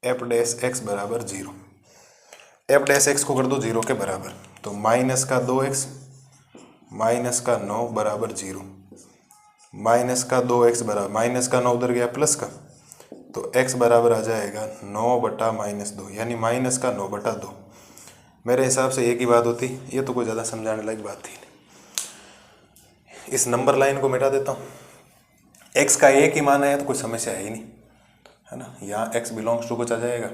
एफ डैश एक्स बराबर 0, एफ डैश एक्स को कर दो 0 के बराबर, तो -2x -9 बराबर 0, -2x बराबर -9 उधर गया प्लस का, तो x बराबर आ जाएगा 9/-2, यानी -9/2। मेरे हिसाब से एक ही बात होती, ये तो कोई ज़्यादा समझाने लायक बात थी नहीं। इस नंबर लाइन को मिटा देता हूँ, x का एक ही मान है तो कोई समस्या है ही नहीं, है ना। यहाँ x बिलोंग्स टू कुछ आ जाएगा,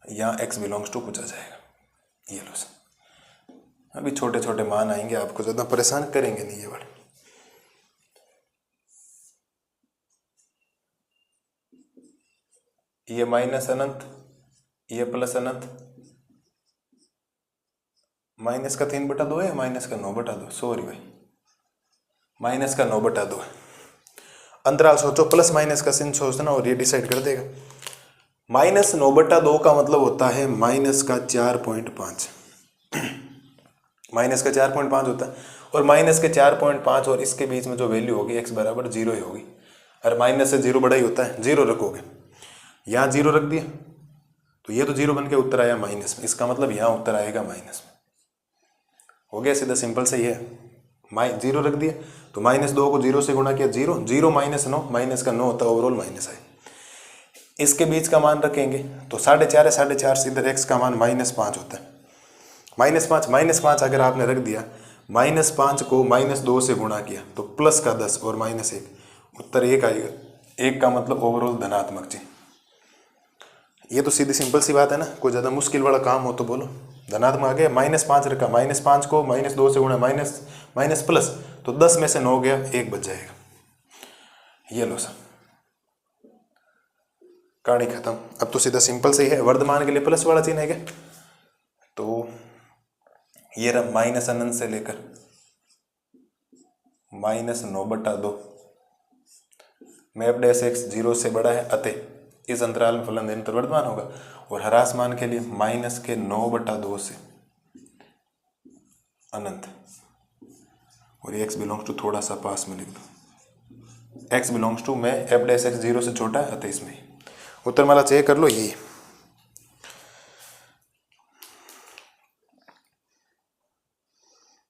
यहाँ x बिलोंग्स टू कुछ आ जाएगा, ये लो सर। अभी छोटे छोटे मान आएंगे, आपको ज़्यादा परेशान करेंगे नहीं ये वाले। ये माइनस अनंत, ये प्लस अनंत, माइनस का 3/2 है, माइनस का 9/2, सॉरी भाई, माइनस का 9/2 है। अंतराल सोचो, प्लस माइनस का चिन्ह सोचना और ये डिसाइड कर देगा। माइनस 9/2 का मतलब होता है माइनस का 4.5, माइनस का 4.5 होता है। और माइनस के 4.5 और इसके बीच में जो वैल्यू होगी x बराबर 0 ही होगी। अरे माइनस से 0 बड़ा ही होता है, 0 रखोगे, यहाँ 0 रख दिया तो ये तो 0 बन के उत्तर आया माइनस में, इसका मतलब यहाँ उत्तर आएगा माइनस में। हो गया सीधा, सिंपल से ही है। 0 रख दिया तो -2 को 0 से गुणा किया, 0, 0 - 9, माइनस का 9 होता है, ओवरऑल माइनस है। इसके बीच का मान रखेंगे तो 4.5 है, 4.5 से इधर x का मान -5 होता है। -5 अगर आपने रख दिया, -5 को -2 से गुणा किया तो प्लस का 10 और -1, उत्तर 1 आएगा। 1 का मतलब ओवरऑल धनात्मक जी। ये तो सीधी सिंपल सी बात है ना, कोई ज़्यादा मुश्किल वाला काम हो तो बोलो। धनात्मक आ गया, -5 रखा, -5 को -2 से गुणा, माइनस प्लस, तो 10 में से 9 गया, 1 बच जाएगा। ये लो सर, कहानी खत्म। अब तो सीधा सिंपल से ही है, वर्धमान के लिए प्लस वाला चिन्ह है क्या, तो ये रहा माइनस अनंत से लेकर -9/2 में f डैश x 0 से बड़ा है, अतः इस अंतराल में फलन निरंतर वर्धमान होगा। और ह्रास मान के लिए माइनस के 9/2 से अनंत, और x बिलोंग्स टू थोड़ा सा पास में लिख दो, x बिलोंग्स टू में f डैश x 0 से छोटा है, अतः इसमें उत्तर माला चेक कर लो। ये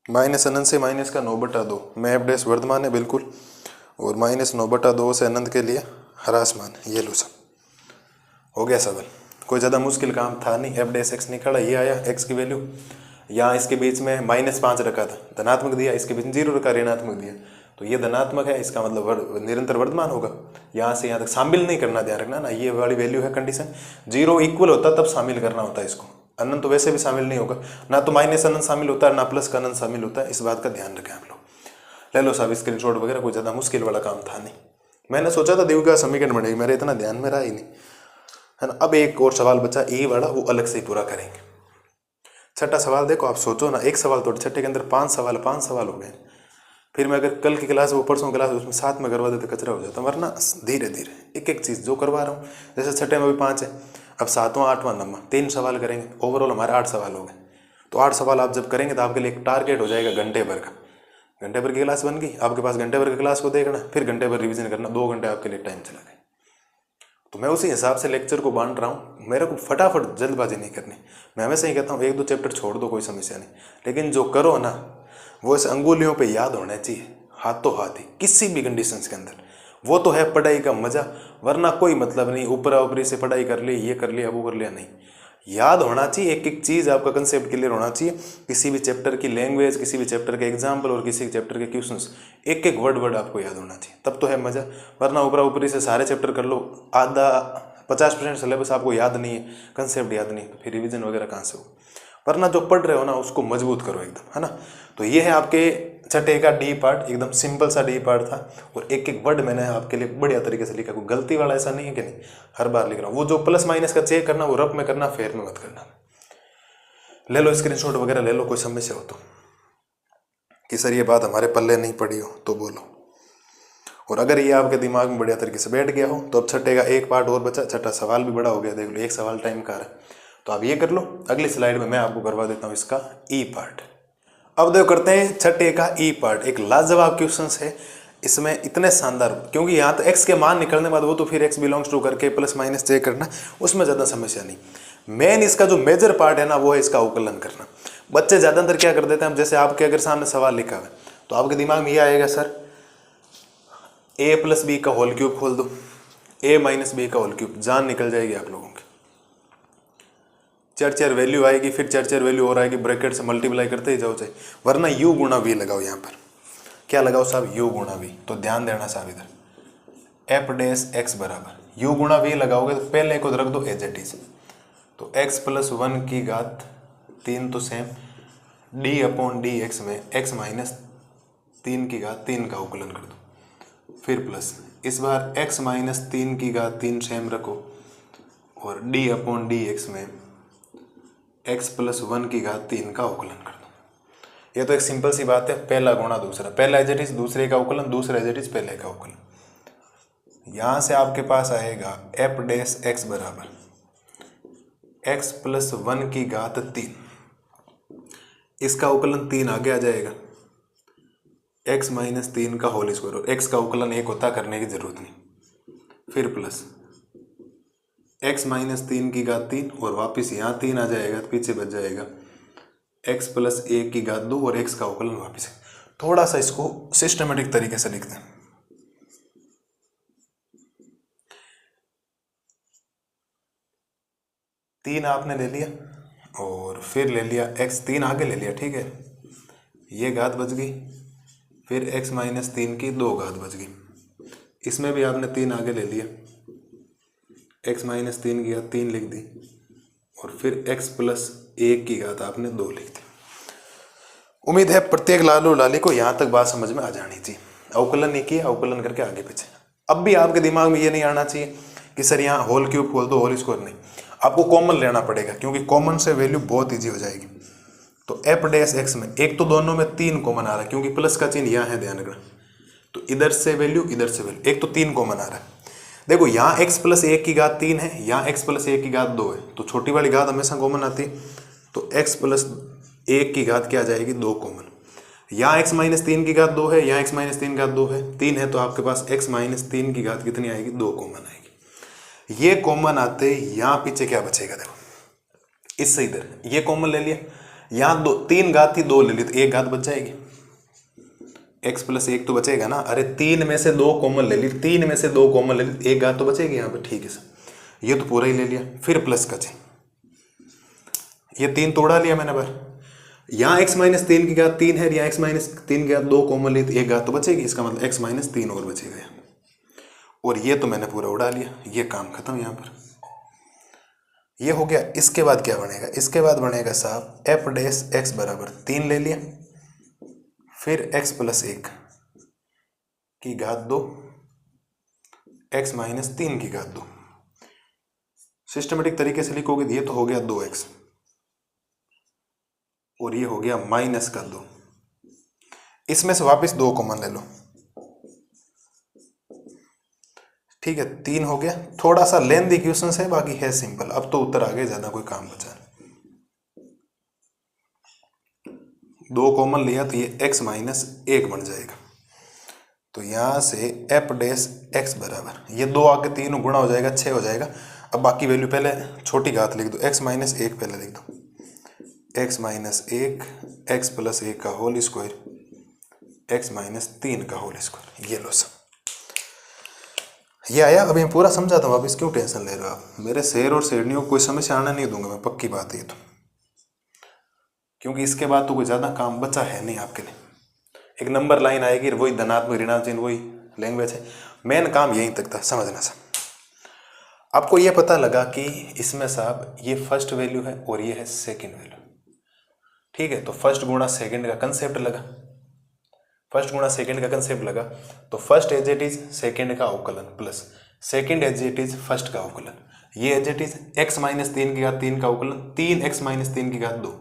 माइनस अनंत से माइनस का 9/2 में f डैश वर्धमान है बिल्कुल, और -9/2 से अनंत के लिए ह्रास मान, ये लो सब। हो गया सवाल, कोई ज़्यादा मुश्किल काम था नहीं। f डैश x निकाला, ये आया x की वैल्यू, यहाँ इसके बीच में -5 रखा था, धनात्मक दिया, इसके बीच 0 रखा, ऋणात्मक दिया, तो ये धनात्मक है, इसका मतलब निरंतर वर्धमान होगा। यहाँ से यहाँ तक शामिल नहीं करना, ध्यान रखना ना, ये वाली वैल्यू है कंडीशन। 0 इक्वल होता तब शामिल करना होता है इसको, अनंत तो वैसे भी शामिल नहीं होगा, ना तो माइनस अनंत शामिल होता है, ना प्लस का अनंत शामिल होता है, इस बात का ध्यान रखें आप लोग। ले लो साहब स्क्रीनशॉट वगैरह, कोई ज़्यादा मुश्किल वाला काम था नहीं। मैंने सोचा था द्विघात समीकरण बनेगी, मेरे इतना ध्यान में रहा ही नहीं, है ना। अब एक और सवाल बचा ए वाला, वो अलग से ही पूरा करेंगे। छठा सवाल देखो, आप सोचो ना, एक सवाल तो छठे के अंदर 5 सवाल हो गए। फिर मैं अगर कल की क्लास, वो परसों क्लास, उसमें साथ में करवा देते कचरा हो जाता, वरना धीरे धीरे एक एक चीज़ जो करवा रहा हूँ। जैसे छठे में भी 5 है, अब 7वां 8वां 9वां 3 सवाल करेंगे, ओवरऑल हमारे 8 सवाल हो गए। तो 8 सवाल आप जब करेंगे तो आपके लिए एक टारगेट हो जाएगा घंटे भर का। घंटे भर की क्लास बन गई, आपके पास घंटे भर की क्लास को देखना, फिर घंटे भर रिवीजन करना, 2 घंटे आपके लिए टाइम चला गया। तो मैं उसी हिसाब से लेक्चर को बांट रहा हूँ, मेरे को फटाफट जल्दबाजी नहीं करनी। मैं हमेशा ही कहता हूँ 1-2 चैप्टर छोड़ दो, कोई समस्या नहीं, लेकिन जो करो ना वो इस अंगुलियों पे याद होना चाहिए, हाथों हाथ ही, किसी भी कंडीशंस के अंदर। वो तो है पढ़ाई का मजा, वरना कोई मतलब नहीं। ऊपरा ऊपरी से पढ़ाई कर ली, ये कर लिया, वो कर लिया, नहीं, याद होना चाहिए। एक एक चीज़ आपका कंसेप्ट क्लियर होना चाहिए, किसी भी चैप्टर की लैंग्वेज, किसी भी चैप्टर के एग्जाम्पल और किसी चैप्टर के क्वेश्चंस, एक एक वर्ड आपको याद होना चाहिए, तब तो है मजा। वरना ऊपरा ऊपरी से सारे चैप्टर कर लो, आधा 50% सिलेबस आपको याद नहीं है, कंसेप्ट याद नहीं, तो फिर रिवीजन वगैरह कहाँ से हो। वरना जो पढ़ रहे हो ना उसको मजबूत करो एकदम, है ना। तो ये है आपके छठे का डी पार्ट, एकदम सिंपल सा डी पार्ट था, और एक एक वर्ड मैंने आपके लिए बढ़िया तरीके से लिखा, कोई गलती वाला ऐसा नहीं है कि नहीं, हर बार लिख रहा हूँ। वो जो प्लस माइनस का चेक करना वो रफ में करना, फेयर में मत करना। ले लो स्क्रीनशॉट वगैरह ले लो, कोई समस्या हो तो, कि सर ये बात हमारे पल्ले नहीं पड़ी हो तो बोलो। और अगर ये आपके दिमाग में बढ़िया तरीके से बैठ गया हो तो अब छठे का एक पार्ट और बचा, छठा सवाल भी बड़ा हो गया, देख लो एक सवाल टाइम का है, तो आप ये कर लो। अगली स्लाइड में मैं आपको करवा देता हूँ इसका ई पार्ट। अब देखो करते हैं छठे का ई पार्ट, एक लाजवाब क्वेश्चन है इसमें, इतने शानदार, क्योंकि यहाँ तो x के मान निकलने के बाद वो तो फिर x बिलोंग्स टू करके प्लस माइनस चेक करना, उसमें ज़्यादा समस्या नहीं। मेन इसका जो मेजर पार्ट है ना वो है इसका अवकलन करना। बच्चे ज़्यादातर क्या कर देते हैं, जैसे आपके अगर सामने सवाल लिखा है तो आपके दिमाग में ये आएगा, सर a + b का होल क्यूब खोल दो, a - b का होल क्यूब, जान निकल जाएगी आप लोगों की। चर वैल्यू आएगी, फिर चर वैल्यू और आएगी, ब्रैकेट से मल्टीप्लाई करते ही जाओ चाहे, वरना u गुणा v लगाओ। यहाँ पर क्या लगाओ साहब, u गुणा v। तो ध्यान देना साहब, इधर f डैश x बराबर u गुणा v लगाओगे तो पहले को रख दो एज इट इज, तो x + 1 की घात 3 तो same D upon D x में x माइनस 3 की घात 3 का अवकलन कर दो, फिर प्लस इस बार x माइनस 3 की घात 3 सेम रखो और डी अपॉन डी एक्स में x प्लस 1 की घात 3 का अवकलन कर दो। ये तो एक सिंपल सी बात है, पहला गुणा दूसरा, पहला एज इट इज दूसरे का अवकलन, दूसरा एज इट इज पहले का अवकलन। यहां से आपके पास आएगा एफ डैश एक्स बराबर x प्लस 1 की घात 3, इसका अवकलन 3 आगे आ जाएगा, x माइनस 3 का होल स्क्वायर, और x का अवकलन 1 होता, करने की जरूरत नहीं, फिर प्लस x माइनस 3 की घात 3 और वापस यहाँ 3 आ जाएगा तो पीछे बच जाएगा x प्लस 1 की घात 2 और x का अवकलन वापस। थोड़ा सा इसको सिस्टमेटिक तरीके से लिखते हैं। तीन आपने ले लिया और फिर ले लिया x, 3 आगे ले लिया, ठीक है, ये घात बच गई, फिर x माइनस 3 की 2 घात बच गई, इसमें भी आपने 3 आगे ले लिया, x माइनस 3 की घात 3 लिख दी और फिर x प्लस 1 की घात आपने 2 लिख दी। उम्मीद है प्रत्येक लालू लाली को यहाँ तक बात समझ में आ जानी चाहिए। अवकलन नहीं किया, अवकलन करके आगे पीछे। अब भी आपके दिमाग में ये नहीं आना चाहिए कि सर यहाँ होल क्यूब खोल दो, होल स्क्वायर नहीं, आपको कॉमन लेना पड़ेगा, क्योंकि कॉमन से वैल्यू बहुत ईजी हो जाएगी। तो एफ डैश एक्स में एक तो दोनों में 3 कॉमन आ रहा है, क्योंकि प्लस का चिन्ह यहाँ है, ध्यान रखना, तो इधर से वैल्यू इधर से वैल्यू, एक तो 3 कॉमन आ रहा है। देखो यहाँ x प्लस 1 की घात 3 है, यहाँ x प्लस 1 की घात 2 है, तो छोटी वाली घात हमेशा कॉमन आती है, तो x प्लस 1 की घात क्या आ जाएगी, 2 कॉमन। यहाँ x माइनस 3 की घात 2 है, यहाँ x माइनस 3 की घात 2 है, 3 है, तो आपके पास x माइनस 3 की घात कितनी आएगी, 2 कॉमन आएगी। ये कॉमन आते यहाँ पीछे क्या बचेगा, देखो इससे इधर ये कॉमन ले लिया, यहाँ 3 घात थी, 2 ले ली, तो 1 घात बच जाएगी, x प्लस 1 तो बचेगा ना, अरे 3 में से 2 कॉमन ले ली, 3 में से 2 कॉमन ले ली, 1 घात तो बचेगी यहाँ पे, ठीक है सर, ये तो पूरा ही ले लिया, फिर प्लस का चिन्ह, ये 3 तोड़ा लिया मैंने बार, यहाँ x माइनस 3 की घात 3 है, यहाँ x माइनस 3 की घात 2 कॉमन ली, तो 1 घात तो बचेगी, इसका मतलब x माइनस 3 और बचेगा यहाँ, और ये तो मैंने पूरा उड़ा लिया, ये काम खत्म यहाँ पर, ये हो गया। इसके बाद क्या बनेगा, इसके बाद बनेगा साहब एफ डैश एक्स बराबर 3 ले लिया, फिर x प्लस 1 की घात 2, x माइनस 3 की घात 2, सिस्टमेटिक तरीके से लिखोगे ये तो हो गया 2x और ये हो गया माइनस का 2, इसमें से वापस 2 कॉमन ले लो, ठीक है, 3 हो गया। थोड़ा सा लेंथी क्वेश्चन है, बाकी है सिंपल, अब तो उत्तर आ गए, ज्यादा कोई काम बचा नहीं। 2 कॉमन लिया तो ये x माइनस 1 बन जाएगा, तो यहां से एफ डैश एक्स बराबर ये 2 आके 3 गुणा हो जाएगा, 6 हो जाएगा। अब बाकी वैल्यू पहले छोटी घात लिख दो, x माइनस 1 पहले लिख दो, x माइनस 1 x प्लस 1 का होल स्क्वायर x माइनस 3 का होल स्क्वायर, ये लो सब, ये आया। अभी मैं पूरा समझाता हूँ, आप इस क्यों टेंशन ले रहे हो आप, मेरे शेर और शेरनियों को कोई समस्या आना नहीं दूंगा मैं, पक्की बात है तो, क्योंकि इसके बाद तो कोई ज़्यादा काम बचा है नहीं आपके लिए। एक नंबर लाइन आएगी, वही धनात्मक ऋणात्मक चिन्ह, वही लैंग्वेज है, मेन काम यहीं तक था, समझना सा। आपको ये पता लगा कि इसमें साहब ये फर्स्ट वैल्यू है और ये है सेकेंड वैल्यू, ठीक है, तो फर्स्ट गुणा सेकेंड का कंसेप्ट लगा, फर्स्ट गुणा सेकेंड का कंसेप्ट लगा, तो first as it is second का अवकलन plus second as it is first का अवकलन, ये as it is x minus 3 की घात 3 का अवकलन 3x माइनस 3 की घात 2,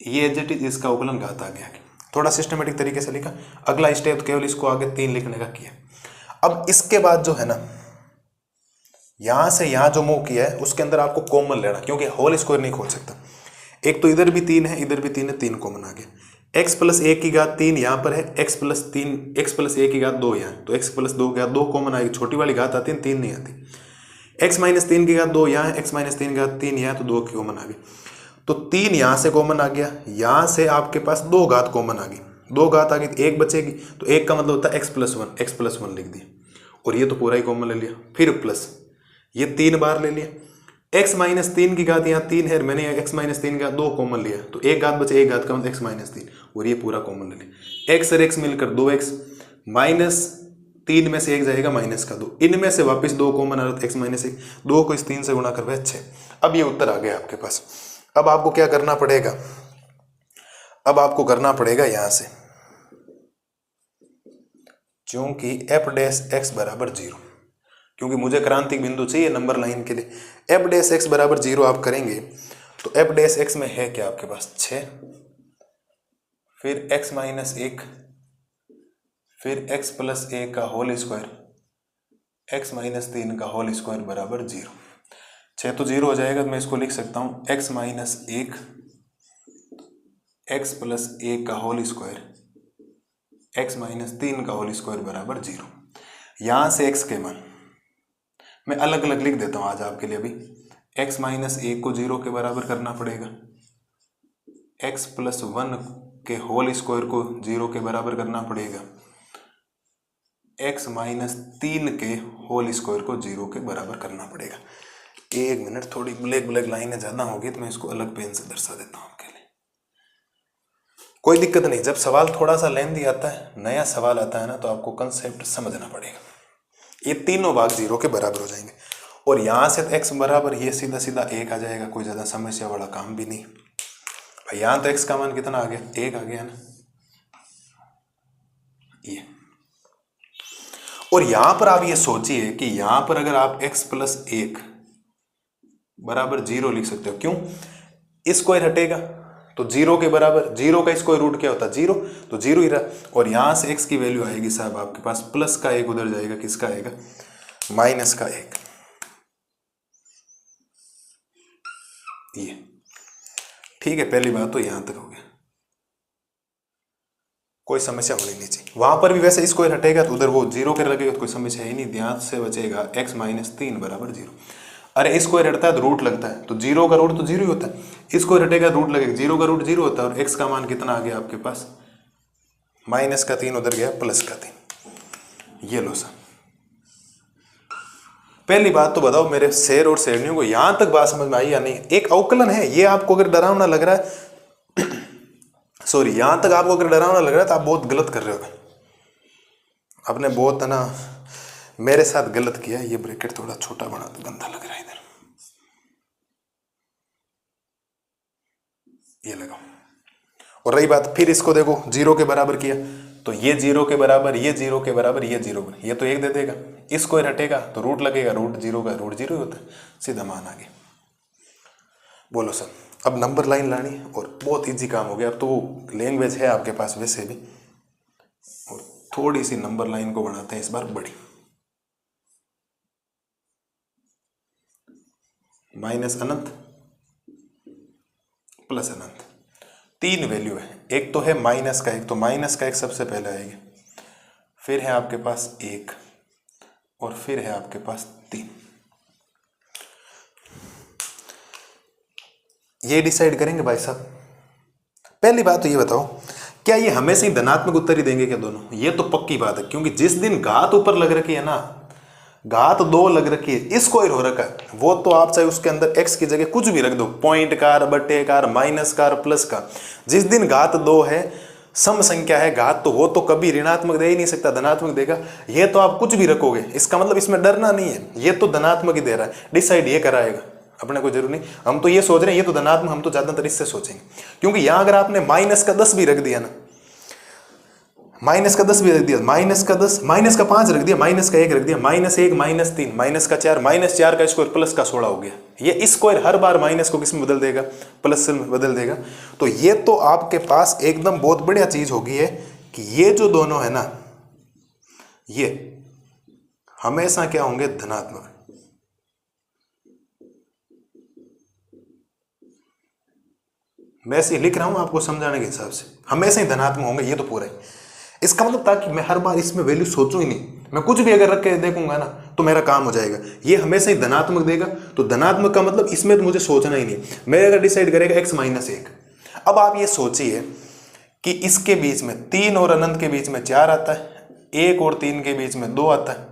ये एज इट इज इसका अवकलन घात आ गया। थोड़ा सिस्टमेटिक तरीके से लिखा, अगला स्टेप केवल इसको आगे 3 लिखने का किया। अब इसके बाद जो है ना, यहां से यहां जो मूव किया है उसके अंदर आपको कॉमन लेना, क्योंकि होल स्क्वायर नहीं खोल सकता, एक तो इधर भी 3 है, इधर भी 3 है, 3 कॉमन आ गया। x प्लस 1 की घात 3 यहाँ पर है, x प्लस 1 की घात 2 यहाँ, तो x प्लस 2 की घात 2 कॉमन आएगी, छोटी वाली घात आती है 3 नहीं आती। x माइनस 3 की घात 2 यहाँ है, x माइनस 3 की घात 3 यहाँ, तो 2 की कॉमन आ गई, तो 3 यहाँ से कॉमन आ गया, यहाँ से आपके पास 2 घात कॉमन आ गई, 2 घात आ गई तो 1 बचेगी, तो 1 का मतलब होता है x प्लस 1 लिख दिया, और ये तो पूरा ही कॉमन ले लिया, फिर प्लस ये 3 बार ले लिया, x माइनस 3 की घात यहाँ 3 है, मैंने x माइनस 3 का 2 कॉमन लिया, तो 1 घात बचे, 1 घात का मतलब x माइनस 3, और ये पूरा कॉमन ले लिया, x और x मिलकर 2x, माइनस 3 में से 1 जाएगा माइनस का 2, इनमें से वापस 2 कॉमन आ रहा था, x माइनस 1, 2 को इस 3 से गुणा कर 6। अब ये उत्तर आ गया आपके पास। अब आपको क्या करना पड़ेगा, अब आपको करना पड़ेगा यहां से, क्योंकि एफ डैश एक्स बराबर 0, क्योंकि मुझे क्रांतिक बिंदु चाहिए नंबर लाइन के लिए। एफ डैश एक्स बराबर 0 आप करेंगे तो एफ डैश एक्स में है क्या आपके पास 6, फिर x माइनस 1, फिर x प्लस 1 का होल स्क्वायर, x माइनस 3 का होल स्क्वायर बराबर 0। 6 तो 0 हो जाएगा, तो मैं इसको लिख सकता हूँ x माइनस 1 x प्लस 1 का होल स्क्वायर, x माइनस 3 का होल स्क्वायर बराबर 0। यहां से x के मान मैं अलग अलग लिख देता हूं आज आपके लिए। अभी x माइनस 1 को 0 के बराबर करना पड़ेगा, x प्लस 1 के होल स्क्वायर को 0 के बराबर करना पड़ेगा, x माइनस 3 के होल स्क्वायर को 0 के बराबर करना पड़ेगा। एक मिनट, थोड़ी ब्लैक ब्लैक लाइनें ज्यादा होगी तो मैं इसको अलग पेन से दर्शा देता हूं आपके लिए। कोई दिक्कत नहीं, जब सवाल थोड़ा सा लेंथी आता है, नया सवाल आता है ना, तो आपको कंसेप्ट समझना पड़ेगा। ये तीनों भाग 0 के बराबर हो जाएंगे और यहां से x बराबर ये सीधा सीधा 1 आ जाएगा, कोई ज्यादा समस्या वाला काम भी नहीं। यहां तो x का मान कितना आ गया, 1 आ गया ना ये। और यहां पर आप ये सोचिए कि यहां पर अगर आप x प्लस 1 बराबर 0 लिख सकते हो, क्यों, स्क्वायर हटेगा तो 0 के बराबर, 0 का स्क्वायर रूट क्या होता है 0, तो 0 ही रहा। और यहां से x की वैल्यू आएगी साहब आपके पास प्लस का 1 उधर जाएगा, किसका आएगा, माइनस का 1। ये ठीक है, पहली बात तो यहां तक हो गया, कोई समस्या होनी नहीं चाहिए। वहां पर भी वैसे स्क्वायर हटेगा तो उधर वो 0 के लगेगा तो कोई समस्या ही नहीं, ध्यान से बचेगा x माइनस 3 बराबर 0। अरे स्क्वायर हटता है तो रूट लगता है, तो 0 का रूट तो 0 ही होता है, स्क्वायर हटेगा रूट लगेगा, 0 का रूट 0 होता है। और x का मान कितना आ गया आपके पास, माइनस का 3 उधर गया प्लस का 3। ये लो सर, पहली बात तो बताओ मेरे शेर और शेरनियों को यहां तक बात समझ में आई या नहीं। एक अवकलन है, ये आपको अगर डरावना लग रहा है सॉरी, यहां तक आपको अगर डरावना लग रहा है तो आप बहुत गलत कर रहे हो, आपने बहुत है ना मेरे साथ गलत किया। ये ब्रैकेट थोड़ा छोटा बना दो, गंदा लग रहा है इधर, ये लगाओ। और रही बात, फिर इसको देखो 0 के बराबर किया तो ये 0 के बराबर, ये 0 के बराबर, ये 0 के, ये तो 1 दे देगा, स्क्वायर हटेगा तो रूट लगेगा, रूट 0 का रूट 0 ही होता है, सीधा मान आ गया। बोलो सर, अब नंबर लाइन लानी और बहुत इजी काम हो गया। अब तो वो लैंग्वेज है आपके पास वैसे भी, और थोड़ी सी नंबर लाइन को बनाते हैं इस बार बड़ी। माइनस अनंत प्लस अनंत, 3 वैल्यू है, एक तो है माइनस का 1, तो माइनस का 1 सबसे पहले आएगा, फिर है आपके पास 1 और फिर है आपके पास 3। ये डिसाइड करेंगे भाई साहब। पहली बात तो ये बताओ, क्या ये हमेशा ही धनात्मक उत्तर ही देंगे क्या दोनों? ये तो पक्की बात है, क्योंकि जिस दिन घात ऊपर लग रखी है ना, घात 2 लग रखी है, स्क्वायर हो रखा है, वो तो आप चाहे उसके अंदर x की जगह कुछ भी रख दो, पॉइंट कार, बट्टे कार, माइनस कार, प्लस का। जिस दिन घात 2 है, सम संख्या है घात, तो वो तो कभी ऋणात्मक दे ही नहीं सकता, धनात्मक देगा। ये तो आप कुछ भी रखोगे, इसका मतलब इसमें डरना नहीं है, ये तो धनात्मक ही दे रहा है। डिसाइड ये कराएगा, अपने को जरूर नहीं। हम तो ये सोच रहे हैं ये तो धनात्मक, हम तो ज्यादातर इससे सोचेंगे, क्योंकि यहां अगर आपने माइनस का 10 भी रख दिया ना, माइनस का 10 भी रख दिया, माइनस का 10, माइनस का 5 रख दिया, माइनस का 1 रख दिया, माइनस 1, माइनस 3, माइनस का 4, माइनस 4 का स्क्वायर प्लस का 16 हो गया। ये स्क्वायर हर बार माइनस को किस में बदल देगा, प्लस में बदल देगा। तो ये तो आपके पास एकदम बहुत बढ़िया चीज होगी है कि ये जो दोनों है ना, ये हमेशा क्या होंगे, धनात्मक। मैं ऐसे लिख रहा हूं आपको समझाने के हिसाब से, हमेशा ही धनात्मक होंगे, ये तो पूरा है। इसका मतलब ताकि मैं हर बार इसमें वैल्यू सोचूं ही नहीं, मैं कुछ भी अगर रख के देखूंगा ना तो मेरा काम हो जाएगा। ये हमेशा ही धनात्मक देगा, तो धनात्मक का मतलब इसमें तो मुझे सोचना ही नहीं। मैं अगर डिसाइड करेगा x माइनस 1, अब आप ये सोचिए कि इसके बीच में 3 और अनंत के बीच में 4 आता है, 1 और 3 के बीच में 2 आता है,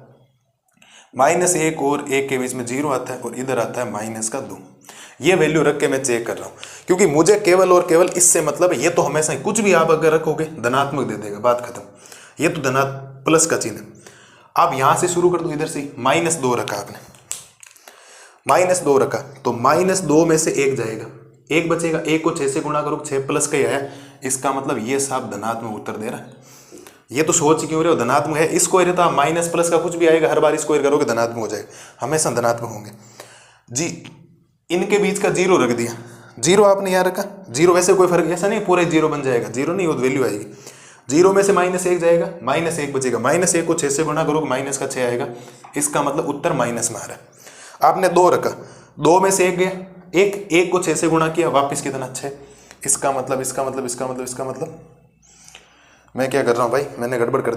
माइनस 1 और 1 के बीच में 0 आता है, और इधर आता है माइनस का 2। ये वैल्यू रख के मैं चेक कर रहा हूं, क्योंकि मुझे केवल और केवल इससे मतलब है, ये तो हमेशा ही कुछ भी आप अगर रखोगे धनात्मक दे देगा, बात खत्म। ये तो प्लस का चिन्ह है। आप यहां से शुरू कर दो, इधर से माइनस 2 रखा आपने, माइनस 2 रखा तो माइनस 2 में से 1 जाएगा, 1 बचेगा, 1 को 6 से गुणा करो, 6 प्लस का ही आया, इसका मतलब ये साहब धनात्मक उत्तर दे रहा है। ये तो सोच क्यों रहे हो, धनात्मक है। स्क्वायर है तो माइनस प्लस का कुछ भी आएगा, हर बार स्क्वायर करोगे धनात्मक हो जाएगा, हमेशा धनात्मक होंगे जी। इनके बीच का जीरो रख दिया, जीरो आपने यहाँ रखा, जीरो वैसे कोई फर्क ऐसा नहीं पूरा जीरो बन जाएगा, जीरो नहीं वो वैल्यू आएगी। जीरो में से -1 जाएगा, -1 बचेगा, -1 को 6 से गुणा करोगे माइनस का 6 आएगा, इसका मतलब उत्तर माइनस में आ रहा है। आपने 2 रखा, 2 में से 1 गया, एक को 6 से गुणा किया, वापस कितना 6, इसका मतलब मैं क्या कर रहा हूँ भाई, मैंने गड़बड़ कर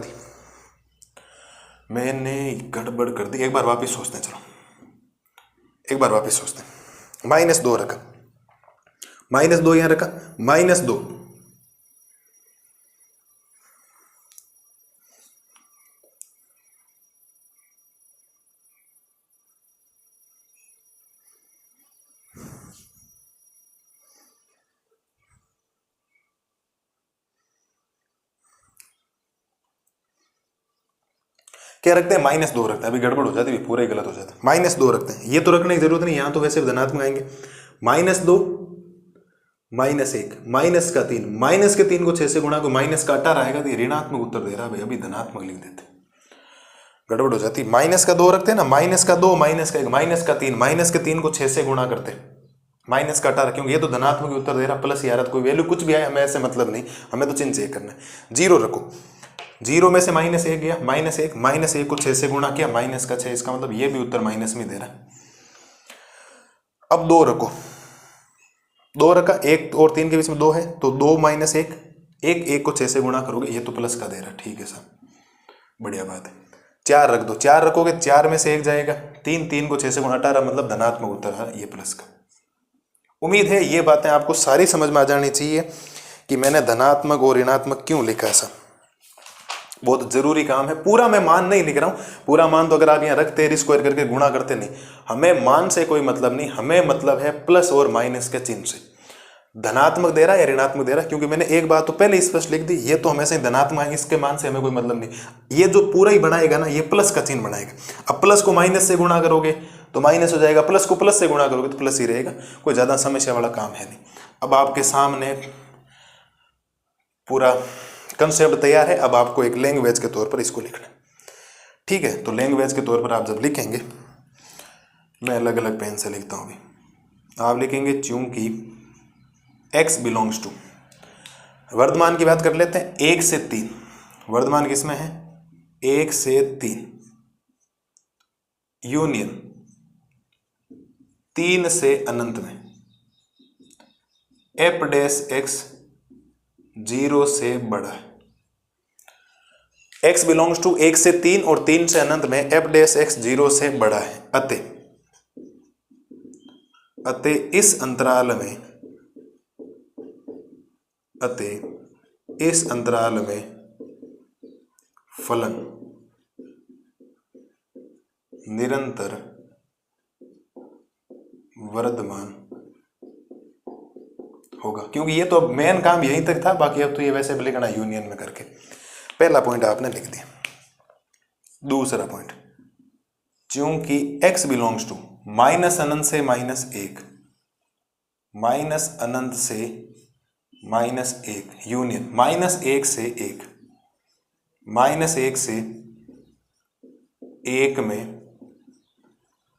दी, एक बार वापस सोचते हैं, चलो एक बार वापस सोचते हैं। -2 रखा, -2 यहाँ रखा, -2 क्या रखते हैं, -2 रखते हैं, अभी गड़बड़ हो जाती है, पूरा ही गलत हो जाता है। -2 रखते हैं, ये तो रखने की जरूरत नहीं, यहाँ तो वैसे धनात्मक आएंगे। -2 -1 माइनस का 3, माइनस के 3 को 6 से गुणा को माइनस का 18 आएगा, तो ये ऋणात्मक उत्तर दे रहा है भाई, अभी धनात्मक लिख देते, गड़बड़ हो जाती। -2 रखते हैं ना, -2 -1 -3, माइनस के 3 को 6 से गुणा करते माइनस का 18, क्योंकि ये तो धनात्मक उत्तर दे रहा, प्लस यार कोई वैल्यू कुछ भी आए हमें ऐसे मतलब नहीं, हमें तो चिन्ह चेक करना है। 0 रखो, 0 में से -1 गया, -1 को 6 से गुणा किया, माइनस का 6, इसका मतलब ये भी उत्तर माइनस में दे रहा है। अब 2 रखो, 2 रखा, 1 और 3 के बीच में 2 है, तो 2 -1, 1 को 6 से गुणा करोगे, ये तो प्लस का दे रहा है, ठीक है साहब, बढ़िया बात है। 4 रख दो, 4 रखोगे, 4 में से 1 जाएगा, 3 को 6 से गुणा 18, मतलब धनात्मक उत्तर है ये प्लस का। उम्मीद है ये बातें आपको सारी समझ में आ जानी चाहिए कि मैंने धनात्मक और ऋणात्मक क्यों लिखा है। सब बहुत जरूरी काम है, पूरा मैं मान नहीं लिख रहा हूँ, पूरा मान तो अगर आप यहाँ रखते हैं स्क्वायर करके गुणा करते नहीं, हमें मान से कोई मतलब नहीं, हमें मतलब है प्लस और माइनस के चिन्ह से, धनात्मक दे रहा है या ऋणात्मक दे रहा है, क्योंकि मैंने एक बात तो पहले स्पष्ट लिख दी, ये तो हमेशा ही धनात्मक आएंगे, इसके मान से हमें कोई मतलब नहीं। ये जो पूरा ही बनाएगा ना, ये प्लस का चिन्ह बनाएगा। अब प्लस को माइनस से गुणा करोगे तो माइनस हो जाएगा, प्लस को प्लस से गुणा करोगे तो प्लस ही रहेगा, कोई ज्यादा समस्या वाला काम है नहीं। अब आपके सामने पूरा कंसेप्ट तैयार है, अब आपको एक लैंग्वेज के तौर पर इसको लिखना है, ठीक है। तो लैंग्वेज के तौर पर आप जब लिखेंगे, मैं अलग अलग पेन से लिखता हूँ, अभी आप लिखेंगे चूंकि x बिलोंग्स टू, वर्धमान की बात कर लेते हैं, 1 से 3, वर्धमान किसमें है, 1 से 3, यूनियन 3 से अनंत में, f'(x) 0 से बड़ा है। x बिलोंग्स टू 1 से 3 और 3 से अनंत में f'(x) 0 से बड़ा है, अतः इस अंतराल में फलन निरंतर वर्धमान होगा, क्योंकि ये तो अब मेन काम यहीं तक था, बाकी अब तो ये वैसे भी लिखना यूनियन में करके। पहला पॉइंट आपने लिख दिया। दूसरा पॉइंट, चूंकि x बिलोंग्स टू -अनंत से -1, -अनंत से -1, यूनियन -1 से 1, -1 से 1 में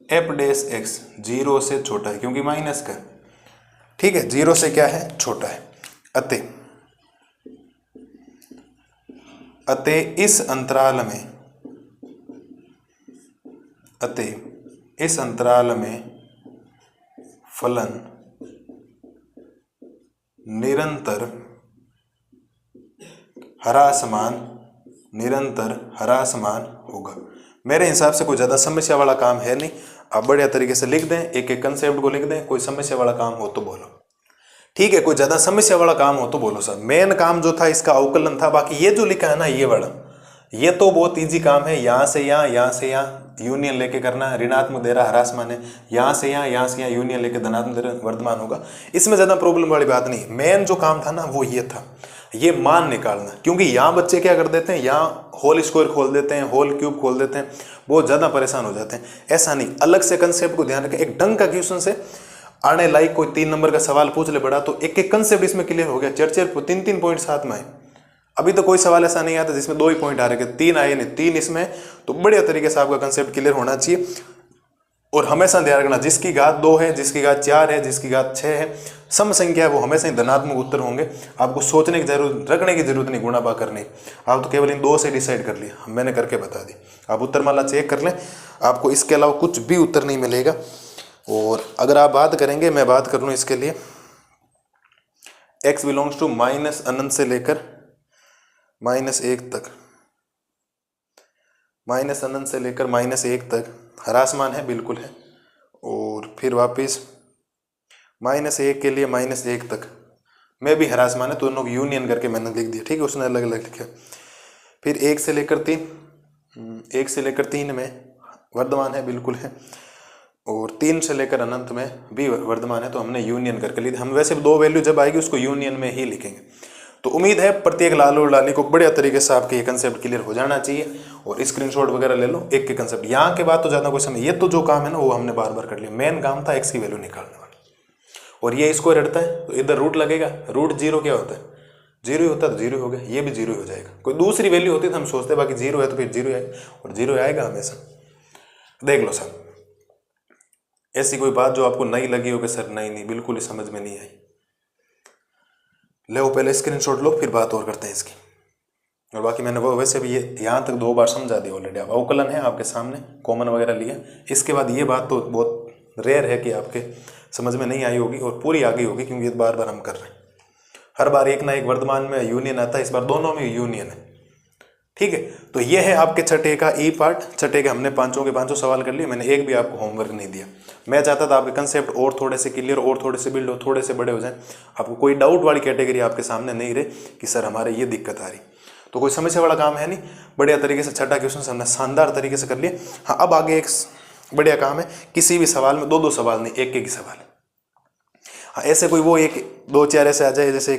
f'(x) 0 से छोटा है, क्योंकि माइनस का, ठीक है, 0 से क्या है, छोटा है। अतः इस अंतराल में फलन निरंतर ह्रासमान होगा। मेरे हिसाब से कोई ज्यादा समस्या वाला काम है नहीं, आप बढ़िया तरीके से लिख दें, एक एक कंसेप्ट को लिख दें, कोई समस्या वाला काम हो तो बोलो, ठीक है। कोई ज्यादा समस्या वाला काम हो तो बोलो सर। मेन काम जो था इसका अवकलन था, बाकी ये जो लिखा है ना ये वाला, ये तो बहुत इजी काम है, यहाँ से यहाँ यूनियन लेके करना, ऋणात्मक दे रहा ह्रासमान है, यहाँ से यहाँ यूनियन लेके धनात्मक दे रहा वर्धमान होगा, इसमें ज्यादा प्रॉब्लम वाली बात नहीं। मेन जो काम था ना वो ये था, ये मान निकालना, क्योंकि यहाँ बच्चे क्या कर देते हैं, यहाँ होल स्क्वायर खोल देते हैं, होल क्यूब खोल देते हैं, बहुत ज्यादा परेशान हो जाते हैं। ऐसा नहीं, अलग से कंसेप्ट को ध्यान रखें, एक ढंग का क्वेश्चन से आने लाइक कोई 3 नंबर का सवाल पूछ ले बड़ा, तो एक एक कंसेप्ट इसमें क्लियर हो गया। चर्चे 3-3 पॉइंट साथ में आए। अभी तो कोई सवाल ऐसा नहीं आता जिसमें 2 ही पॉइंट आ रहे हैं, 3 आए नहीं, 3 इसमें, तो बढ़िया तरीके से आपका कंसेप्ट क्लियर होना चाहिए। और हमेशा ध्यान रखना, जिसकी घात 2 है, जिसकी घात 4 है, जिसकी घात 6 है, सम संख्या है, वो हमेशा ही धनात्मक उत्तर होंगे। आपको सोचने की जरूरत, रखने की जरूरत नहीं, गुणा भाग करने, आप तो केवल इन 2 से डिसाइड कर लिया, मैंने करके बता दी। आप उत्तरमाला चेक कर लें, आपको इसके अलावा कुछ भी उत्तर नहीं मिलेगा। और अगर आप बात करेंगे, मैं बात कर लूँ इसके लिए, x बिलोंग्स टू माइनस अनंत से लेकर -1 तक, माइनस अनंत से लेकर -1 तक ह्रासमान है, बिल्कुल है। और फिर वापस -1 के लिए -1 तक में भी ह्रासमान है, तो दोनों यूनियन करके मैंने लिख दिया, ठीक है, उसने अलग अलग लिखा। फिर 1 से लेकर 3 में वर्धमान है, बिल्कुल है। और 3 से लेकर अनंत में भी वर्धमान है, तो हमने यूनियन करके ली। हम वैसे 2 वैल्यू जब आएगी उसको यूनियन में ही लिखेंगे। तो उम्मीद है प्रत्येक लाल और लाली को बढ़िया तरीके से आपके ये कंसेप्ट क्लियर हो जाना चाहिए। और स्क्रीनशॉट वगैरह ले लो एक के कंसेप्ट, यहाँ के बाद तो ज़्यादा कोई समय, ये तो जो काम है ना वो हमने बार बार कर लिया। मेन काम था x की वैल्यू निकालने वाला, और ये इसको रटता है, तो इधर रूट लगेगा। रूट 0 क्या होता है? 0 ही होता है, तो 0 हो गया, ये भी 0 हो जाएगा। कोई दूसरी वैल्यू होती तो हम सोचते बाकी 0 है तो फिर 0 आएगा, और 0 आएगा हमेशा। देख लो सर, ऐसी कोई बात जो आपको नई लगी हो कि सर नहीं बिल्कुल ही समझ में नहीं आई, ले पहले स्क्रीनशॉट लो, फिर बात और करते हैं इसकी। और बाकी मैंने वो वैसे भी ये यहाँ तक 2 बार समझा दिया ऑलरेडी। अब अवकलन है आपके सामने, कॉमन वगैरह लिया। इसके बाद ये बात तो बहुत रेयर है कि आपके समझ में नहीं आई होगी, और पूरी आ गई होगी, क्योंकि ये बार बार हम कर रहे हैं। हर बार एक ना एक वर्धमान में यूनियन आता है, इस बार दोनों में यूनियन है, ठीक है। तो ये है आपके छठे का ई पार्ट। छठे के हमने 5 के 5 सवाल कर लिए, मैंने एक भी आपको होमवर्क नहीं दिया। मैं चाहता था आपके कंसेप्ट और थोड़े से क्लियर, और थोड़े से बिल्ड हो, थोड़े से बड़े हो जाएं, आपको कोई डाउट वाली कैटेगरी आपके सामने नहीं रहे कि सर हमारे ये दिक्कत आ रही। तो कोई समस्या वाला काम है नहीं, बढ़िया तरीके से छठा क्वेश्चन हमने शानदार तरीके से कर लिया। हाँ, अब आगे एक बढ़िया काम है, किसी भी सवाल में 2-2 सवाल नहीं, एक ही सवाल। हाँ, ऐसे कोई वो 1-2-4 ऐसे आ जाए, जैसे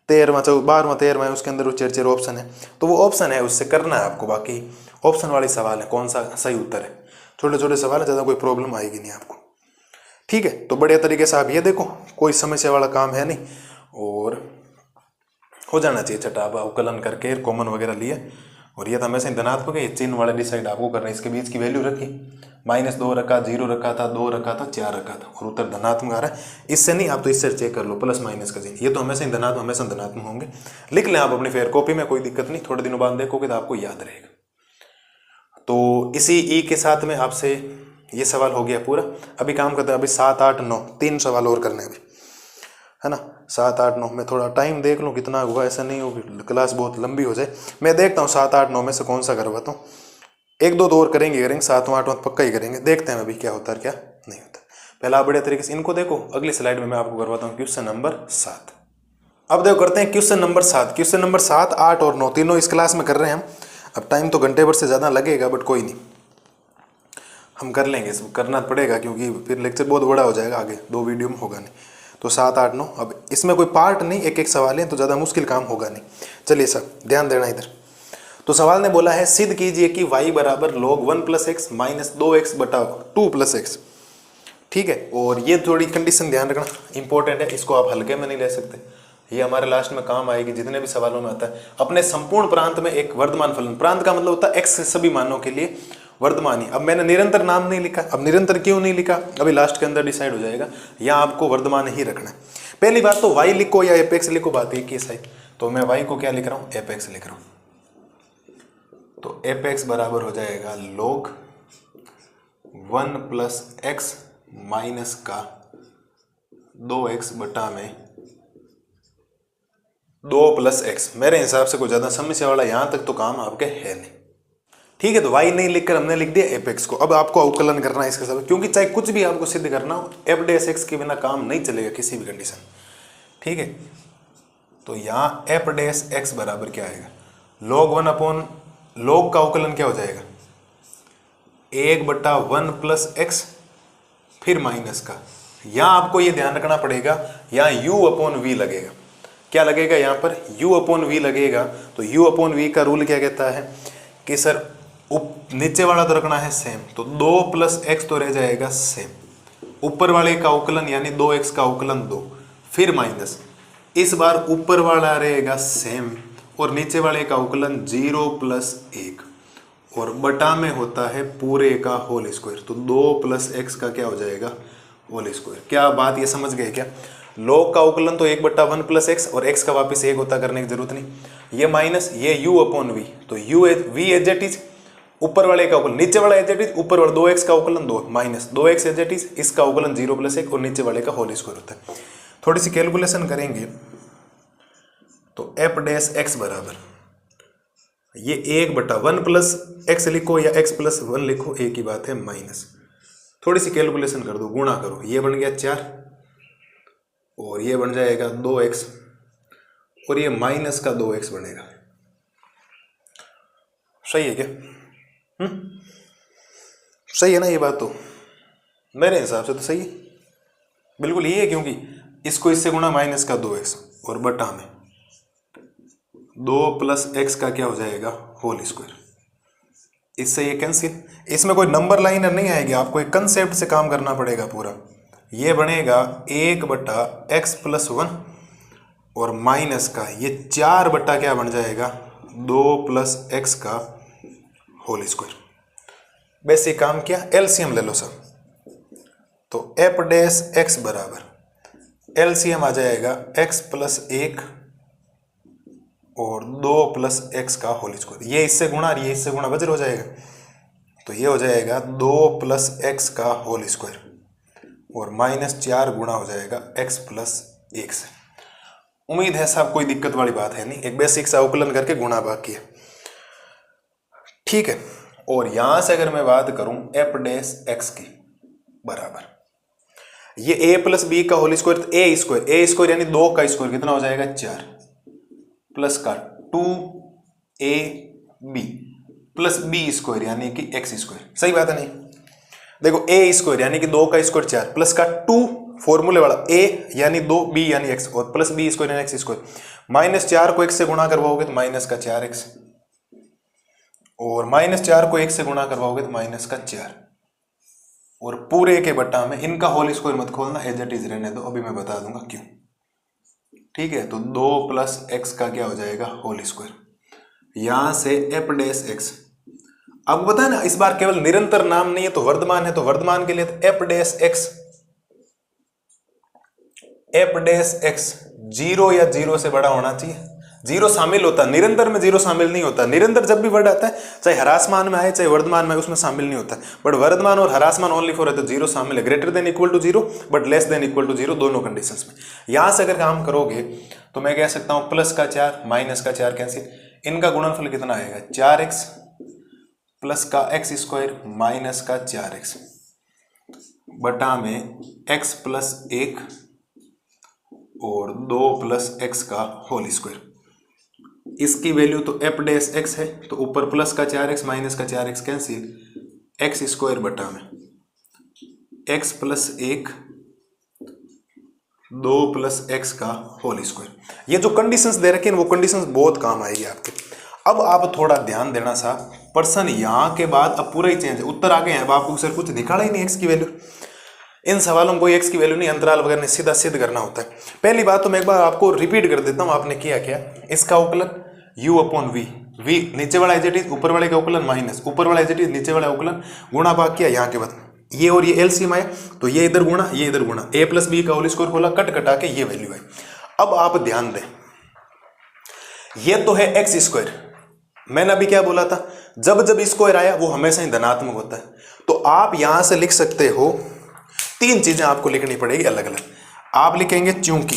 13वां 12वां 13वां है, उसके अंदर वो 4 ऑप्शन है, तो वो ऑप्शन है उससे करना है आपको। बाकी ऑप्शन वाले सवाल है, कौन सा सही उत्तर है, छोटे छोटे सवाल है, ज़्यादा कोई प्रॉब्लम आएगी नहीं आपको, ठीक है। तो बढ़िया तरीके से आप ये देखो, कोई समस्या वाला काम है नहीं, और हो जाना चाहिए छठा। आप अवकलन करके कॉमन वगैरह लिए, और ये तो हमेशा धनात्मक है, चिन्ह वाले डिसाइड आपको करना है। इसके बीच की वैल्यू रखी, -2 रखा, 0 रखा था, 2 रखा था, 4 रखा था, और उत्तर धनात्मक आ रहा है। इससे नहीं, आप तो इससे चेक कर लो, प्लस माइनस का चिन्ह, ये तो हमेशा धनात्मक होंगे। लिख लें आप अपनी फेयर कॉपी में, कोई दिक्कत नहीं, थोड़े दिनों बाद देखोगे तो आपको याद रहेगा। तो इसी ई के साथ में आपसे ये सवाल हो गया पूरा। अभी काम करते हैं, अभी 7, 8, 9 3 सवाल और करने अभी, है ना। 7, 8, 9 में थोड़ा टाइम देख लूँ कितना हुआ, ऐसा नहीं हो कि क्लास बहुत लंबी हो जाए। मैं देखता हूँ 7, 8, 9 में से कौन सा करवाता हूँ। 1-2 तो और करेंगे 7वां 8वां पक्का ही करेंगे। देखते हैं अभी क्या होता है क्या नहीं होता। पहला आप बढ़िया तरीके से इनको देखो, अगली स्लाइड में मैं आपको करवाता हूँ क्वेश्चन नंबर 7। अब देखो करते हैं क्वेश्चन नंबर 7। क्वेश्चन नंबर 7, 8 और 9 तीनों इस क्लास में कर रहे हैं हम। अब टाइम तो घंटे भर से ज़्यादा लगेगा, बट कोई नहीं, हम कर लेंगे, सब करना पड़ेगा, क्योंकि फिर लेक्चर बहुत बड़ा हो जाएगा, आगे 2 वीडियो में होगा नहीं। तो 7, 8, 9, अब इसमें कोई पार्ट नहीं, एक सवाल है, तो ज़्यादा मुश्किल काम होगा नहीं। चलिए सब ध्यान देना इधर। तो सवाल ने बोला है, सिद्ध कीजिए कि y बराबर log 1 + x - 2x बटा 2 + x, ठीक है। और ये थोड़ी कंडीशन ध्यान रखना, इंपॉर्टेंट है, इसको आप हल्के में नहीं ले सकते, ये हमारे लास्ट में काम आएगी, जितने भी सवालों में आता है। अपने संपूर्ण प्रांत में एक वर्धमान फलन, प्रांत का मतलब होता है x सभी मानों के लिए वर्धमान ही। अब मैंने निरंतर नाम नहीं लिखा, अब निरंतर क्यों नहीं लिखा अभी लास्ट के अंदर डिसाइड हो जाएगा, यहाँ आपको वर्धमान ही रखना है। पहली बात तो y लिखो या एपेक्स लिखो, बात एक ही सही। तो मैं y को क्या लिख रहा हूँ, एपेक्स लिख रहा हूँ। तो एपेक्स बराबर हो जाएगा log 1 + x माइनस का 2x बटा में 2 + x। मेरे हिसाब से कोई ज़्यादा समस्या वाला यहाँ तक तो काम आपके है नहीं, ठीक है। तो y नहीं लिखकर हमने लिख दिया एपेक्स को। अब आपको अवकलन करना है इसके साथ, क्योंकि चाहे कुछ भी आपको सिद्ध करना हो, f' के बिना काम नहीं चलेगा किसी भी कंडीशन, ठीक है। तो यहाँ f' बराबर क्या आएगा, log 1 log का अवकलन क्या हो जाएगा, 1/1 + x, फिर माइनस का। यहाँ आपको ये ध्यान रखना पड़ेगा, यहाँ u/v लगेगा। क्या लगेगा यहाँ पर, u/v लगेगा। तो u/v का रूल क्या कहता है कि सर नीचे वाला तो रखना है सेम, तो 2 + x तो रह जाएगा सेम, ऊपर वाले का अवकलन यानी 2x का अवकलन 2, फिर माइनस, इस बार ऊपर वाला रहेगा सेम और नीचे वाले का अवकलन 0 + 1 और बटा में होता है पूरे का होल स्क्वायर। तो 2 + x का क्या हो जाएगा, होल स्क्वायर। क्या बात ये समझ गए क्या? log का अवकलन तो 1/1 + x और x का वापस 1 होता करने की जरूरत नहीं। ये माइनस ये u/v, तो u v as it is ऊपर वाले का अवकलन, नीचे वाला एज इट इज ऊपर वाला 2x का अवकलन 2 minus 2x as it is, इसका अवकलन 0 + 1 और नीचे वाले का होल स्क्वायर होता है। थोड़ी सी कैलकुलेशन करेंगे तो f' बराबर ये 1/1 + x लिखो या x + 1 लिखो, एक ही बात है, माइनस थोड़ी सी कैलकुलेशन कर दो, गुणा करो, ये बन गया 4 और ये बन जाएगा 2x और ये माइनस का 2x बनेगा। सही है क्या? सही है ना ये बात? तो मेरे हिसाब से तो सही है, बिल्कुल ये है, क्योंकि इसको इससे गुणा माइनस का 2x और बटा में 2 + x का क्या हो जाएगा, होल स्क्वायर। इससे ये कैंसिल, इसमें कोई नंबर लाइनर नहीं आएगी, आपको एक कंसेप्ट से काम करना पड़ेगा पूरा। ये बनेगा 1/x + 1 और माइनस का ये 4 बटा क्या बन जाएगा, 2 + x का होल स्क्वायर। बेसिक काम किया, एलसीएम ले लो सब। तो f' बराबर एलसीएम आ जाएगा x + 1 और 2 + x का होल स्क्वायर। ये इससे गुणा, ये इससे गुणा वज्र हो जाएगा, तो ये हो जाएगा 2 + x का होल स्क्वायर और -4 गुणा हो जाएगा x + 1 से। उम्मीद है साहब कोई दिक्कत वाली बात है नहीं, एक बेसिक सा अवकलन करके गुणा भाग किया, ठीक है। और यहां से अगर मैं बात करूं f' की बराबर ये a + b का होल स्क्वायर, तो a स्क्वायर यानी 2 का स्क्वायर कितना हो जाएगा, 4 प्लस का 2ab प्लस b स्क्वायर यानी कि x स्क्वायर। सही बात है नहीं? देखो a स्क्वायर यानी कि 2 का स्क्वायर 4 प्लस का 2 फॉर्मूले वाला a यानी 2, b यानी x और प्लस b स्क्वायर यानी x स्क्वायर। -4 को x से गुणा करवाओगे तो माइनस का 4x और -4 को 1 से गुणा करवाओगे तो माइनस का 4 और पूरे के बटा में इनका होल स्क्वायर मत खोलना, एज इट इज रहने दो, अभी मैं बता दूंगा क्यों। ठीक है, तो 2 + x का क्या हो जाएगा, होल स्क्वायर। यहां से f'। अब पता है ना, इस बार केवल निरंतर नाम नहीं है तो वर्धमान है, तो वर्धमान के लिए f'(x) 0 या 0 से बड़ा होना चाहिए। 0 शामिल होता है, निरंतर में 0 शामिल नहीं होता। निरंतर जब भी वर्ड आता है, चाहे ह्रासमान में आए चाहे वर्धमान में, उसमें शामिल नहीं होता। बट वर्धमान और ह्रासमान ओनली फॉर है, तो 0 शामिल है। Greater than equal to 0 but less than equal to 0 दोनों कंडीशंस में। यहां से अगर काम करोगे तो मैं कह सकता हूं प्लस का 4 माइनस का 4 कैंसिल, इनका गुणनफल कितना आएगा, 4x प्लस का x स्क्वायर माइनस का 4x बटा में x + 1 और 2 + x का होल स्क्वायर। इसकी वैल्यू तो f'(x) है, तो ऊपर प्लस का 4x माइनस का 4x कैंसिल, x स्क्वायर बटा में x + 1 2 + x का होल स्क्वायर। ये जो कंडीशंस दे रखे हैं वो कंडीशंस बहुत काम आएगी आपके। अब आप थोड़ा ध्यान देना साहब, पर्सन यहां के बाद अब पूरा ही चेंज है, उत्तर आ गए हैं। अब आपको सर कुछ निकाला ही नहीं x की वैल्यू, इन सवालों में कोई x की वैल्यू नहीं, अंतराल वगैरह सीधा सिद्ध करना होता है। पहली बात तो मैं एक बार आपको रिपीट कर देता हूं, आपने किया क्या, इसका अवकलन u/v, v नीचे वाला एज इट इज, ऊपर वाले का अवकलन माइनस ऊपर वाला एज इट इज, नीचे वाला अवकलन, गुणा भाग किया। यहाँ के बाद ये और ये एलसीएम आया, तो ये इधर गुणा ये इधर गुणा, a + b का होल स्क्वायर खोला, कट कटा के ये वैल्यू आई। अब आप ध्यान दें, ये तो है x स्क्वायर। मैंने अभी क्या बोला था, जब जब स्क्वायर आया वो हमेशा ही धनात्मक होता है। तो आप यहां से लिख सकते हो, 3 चीजें आपको लिखनी पड़ेगी अलग अलग। आप लिखेंगे चूंकि,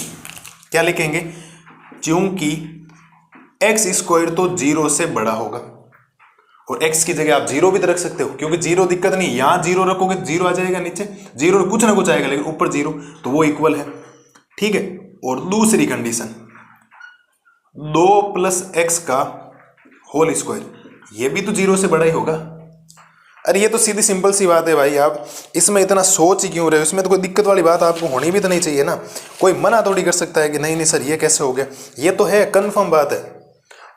क्या लिखेंगे, चूंकि x स्क्वायर तो 0 से बड़ा होगा, और x की जगह आप 0 भी तो रख सकते हो, क्योंकि 0 दिक्कत नहीं, यहां 0 रखोगे 0 आ जाएगा, नीचे 0 कुछ ना कुछ आएगा, लेकिन ऊपर 0 तो वो इक्वल है। ठीक है, और दूसरी कंडीशन 2 + x का होल स्क्वायर, ये भी तो 0 से बड़ा ही होगा। अरे ये तो सीधी सिंपल सी बात है भाई, आप इसमें इतना सोच ही क्यों रहे हो, इसमें तो कोई दिक्कत वाली बात आपको होनी भी तो नहीं चाहिए ना। कोई मना थोड़ी कर सकता है कि नहीं नहीं सर ये कैसे हो गया, ये तो है कंफर्म बात है।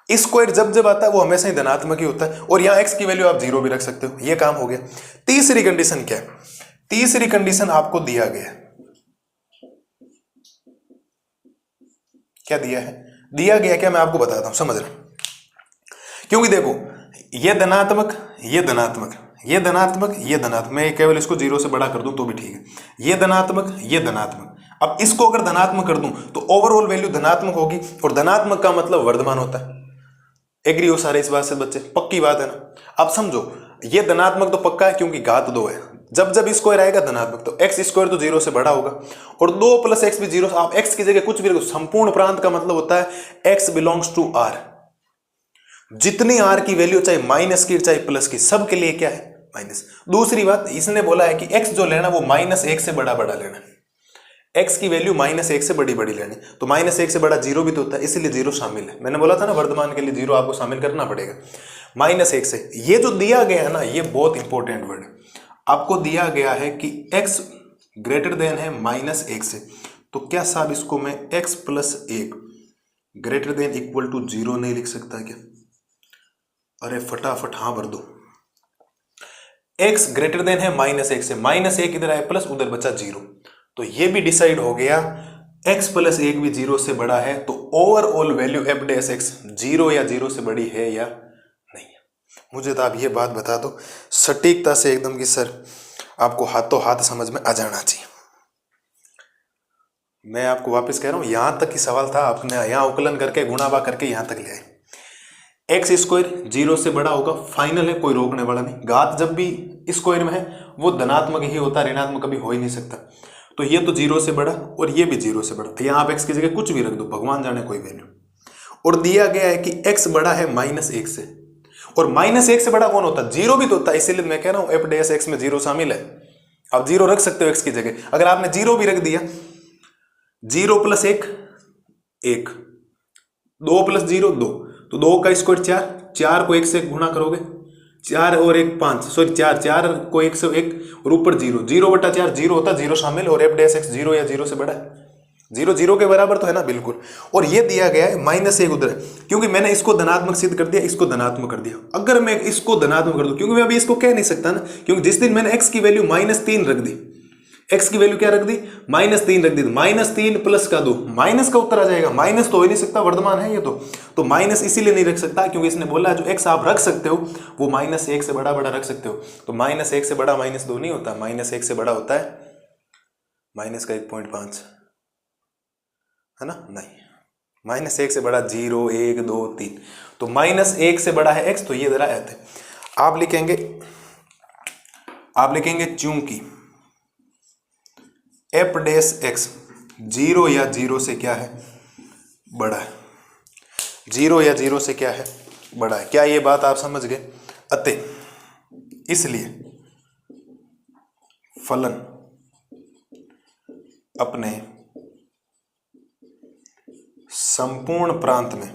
स्क्वायर जब जब आता है वो हमेशा ही धनात्मक ही होता है, और यहाँ x की वैल्यू आप 0 भी रख सकते हो, ये काम हो गया। तीसरी कंडीशन क्या है, तीसरी कंडीशन आपको दिया गया है, क्या दिया है, दिया गया क्या मैं आपको बताता हूं, समझ रहे, क्योंकि देखो ये धनात्मक ये धनात्मक ये धनात्मक ये धनात्मक, मैं केवल इसको जीरो से बड़ा कर दूं तो भी ठीक है, ये धनात्मक ये धनात्मक, अब इसको अगर धनात्मक कर दूं तो ओवरऑल वैल्यू धनात्मक होगी, और धनात्मक का मतलब वर्धमान होता है। एग्री हो सारे इस बात से बच्चे, पक्की बात है ना। अब समझो ये धनात्मक तो पक्का है क्योंकि घात 2 है, जब जब स्क्वायर आएगा धनात्मक तो एक्स स्क्वायर तो जीरो से बड़ा होगा, और 2 + x भी जीरो, आप x की जगह कुछ भी रखो, संपूर्ण प्रांत का मतलब होता है x बिलोंग्स टू r, जितनी r की वैल्यू चाहे माइनस की चाहे प्लस की, सबके लिए क्या है माइनस। दूसरी बात इसने बोला है कि x जो लेना वो -1 से बड़ा बड़ा लेना, x की वैल्यू -1 से बड़ी बड़ी लेनी, तो -1 से बड़ा जीरो भी तो होता है, इसीलिए जीरो शामिल है। मैंने बोला था ना वर्धमान के लिए जीरो आपको शामिल करना पड़ेगा, -1 से। ये जो दिया गया है ना, ये बहुत इंपॉर्टेंट वर्ड आपको दिया गया है कि x ग्रेटर देन है -1 से, तो क्या साहब इसको मैं x + 1 greater than equal to 0 नहीं लिख सकता क्या? अरे फटाफट हाँ भर दो। x ग्रेटर देन है -1 से, -1 इधर आया प्लस उधर बचा 0, तो ये भी डिसाइड हो गया x + 1 भी 0 से बड़ा है, तो ओवरऑल वैल्यू f' 0 या 0 से बड़ी है या नहीं है। मुझे तो आप ये बात बता दो सटीकता से एकदम कि सर आपको हाथों हाथ समझ में आ जाना चाहिए। मैं आपको वापस कह रहा हूं, यहां तक की सवाल था, आपने यहां उकलन करके गुणाबा करके यहां तक ले आए। एक्स स्क्वायर 0 से बड़ा होगा, फाइनल है, कोई रोकने वाला नहीं। घात जब भी स्क्वायर में है वो धनात्मक ही होता है, ऋणात्मक कभी हो ही नहीं सकता। तो ये तो 0 से बड़ा और ये भी 0 से बड़ा, तो यहाँ आप x की जगह कुछ भी रख दो, भगवान जाने कोई वैल्यू। और दिया गया है कि x बड़ा है -1 से, और -1 से बड़ा कौन होता है? 0 भी तो होता है, इसीलिए मैं कह रहा हूं f' में 0 शामिल है। आप 0 रख सकते हो x की जगह, अगर आपने 0 भी रख दिया, 0 + 1 1, 2 + 0 2, तो 2 का स्क्वायर 4, 4 को 1 से गुणा करोगे, 4 और 1 5, सॉरी 4 को 1 से 1 और ऊपर 0, 0/4 0 होता है, 0 शामिल, और f' 0 या 0 से बड़ा है, 0 0 के बराबर तो है ना, बिल्कुल। और ये दिया गया है -1 उधर है, क्योंकि मैंने इसको धनात्मक सिद्ध कर दिया, इसको धनात्मक कर दिया। अगर मैं इसको धनात्मक कर दूं, क्योंकि मैं अभी इसको कह नहीं सकता ना, क्योंकि जिस दिन मैंने x की वैल्यू -3 रख दी, x की वैल्यू क्या रख दी -3 रख दी, -3 प्लस का 2, माइनस का उत्तर आ जाएगा, माइनस तो हो ही नहीं सकता, वर्धमान है ये तो माइनस इसीलिए नहीं रख सकता क्योंकि इसने बोला है जो x आप रख सकते हो वो -1 से बड़ा बड़ा रख सकते हो, तो -1 से बड़ा -2 नहीं होता, -1 से बड़ा होता है माइनस का 1.5, है ना, नहीं, -1 से बड़ा 0 1 2 3, तो -1 से बड़ा है x, तो ये जरा आते आप लिखेंगे चूंकि f' 0 या 0 से क्या है बड़ा है, 0 या 0 से क्या है बड़ा है। क्या ये बात आप समझ गए? अतः इसलिए फलन अपने संपूर्ण प्रांत में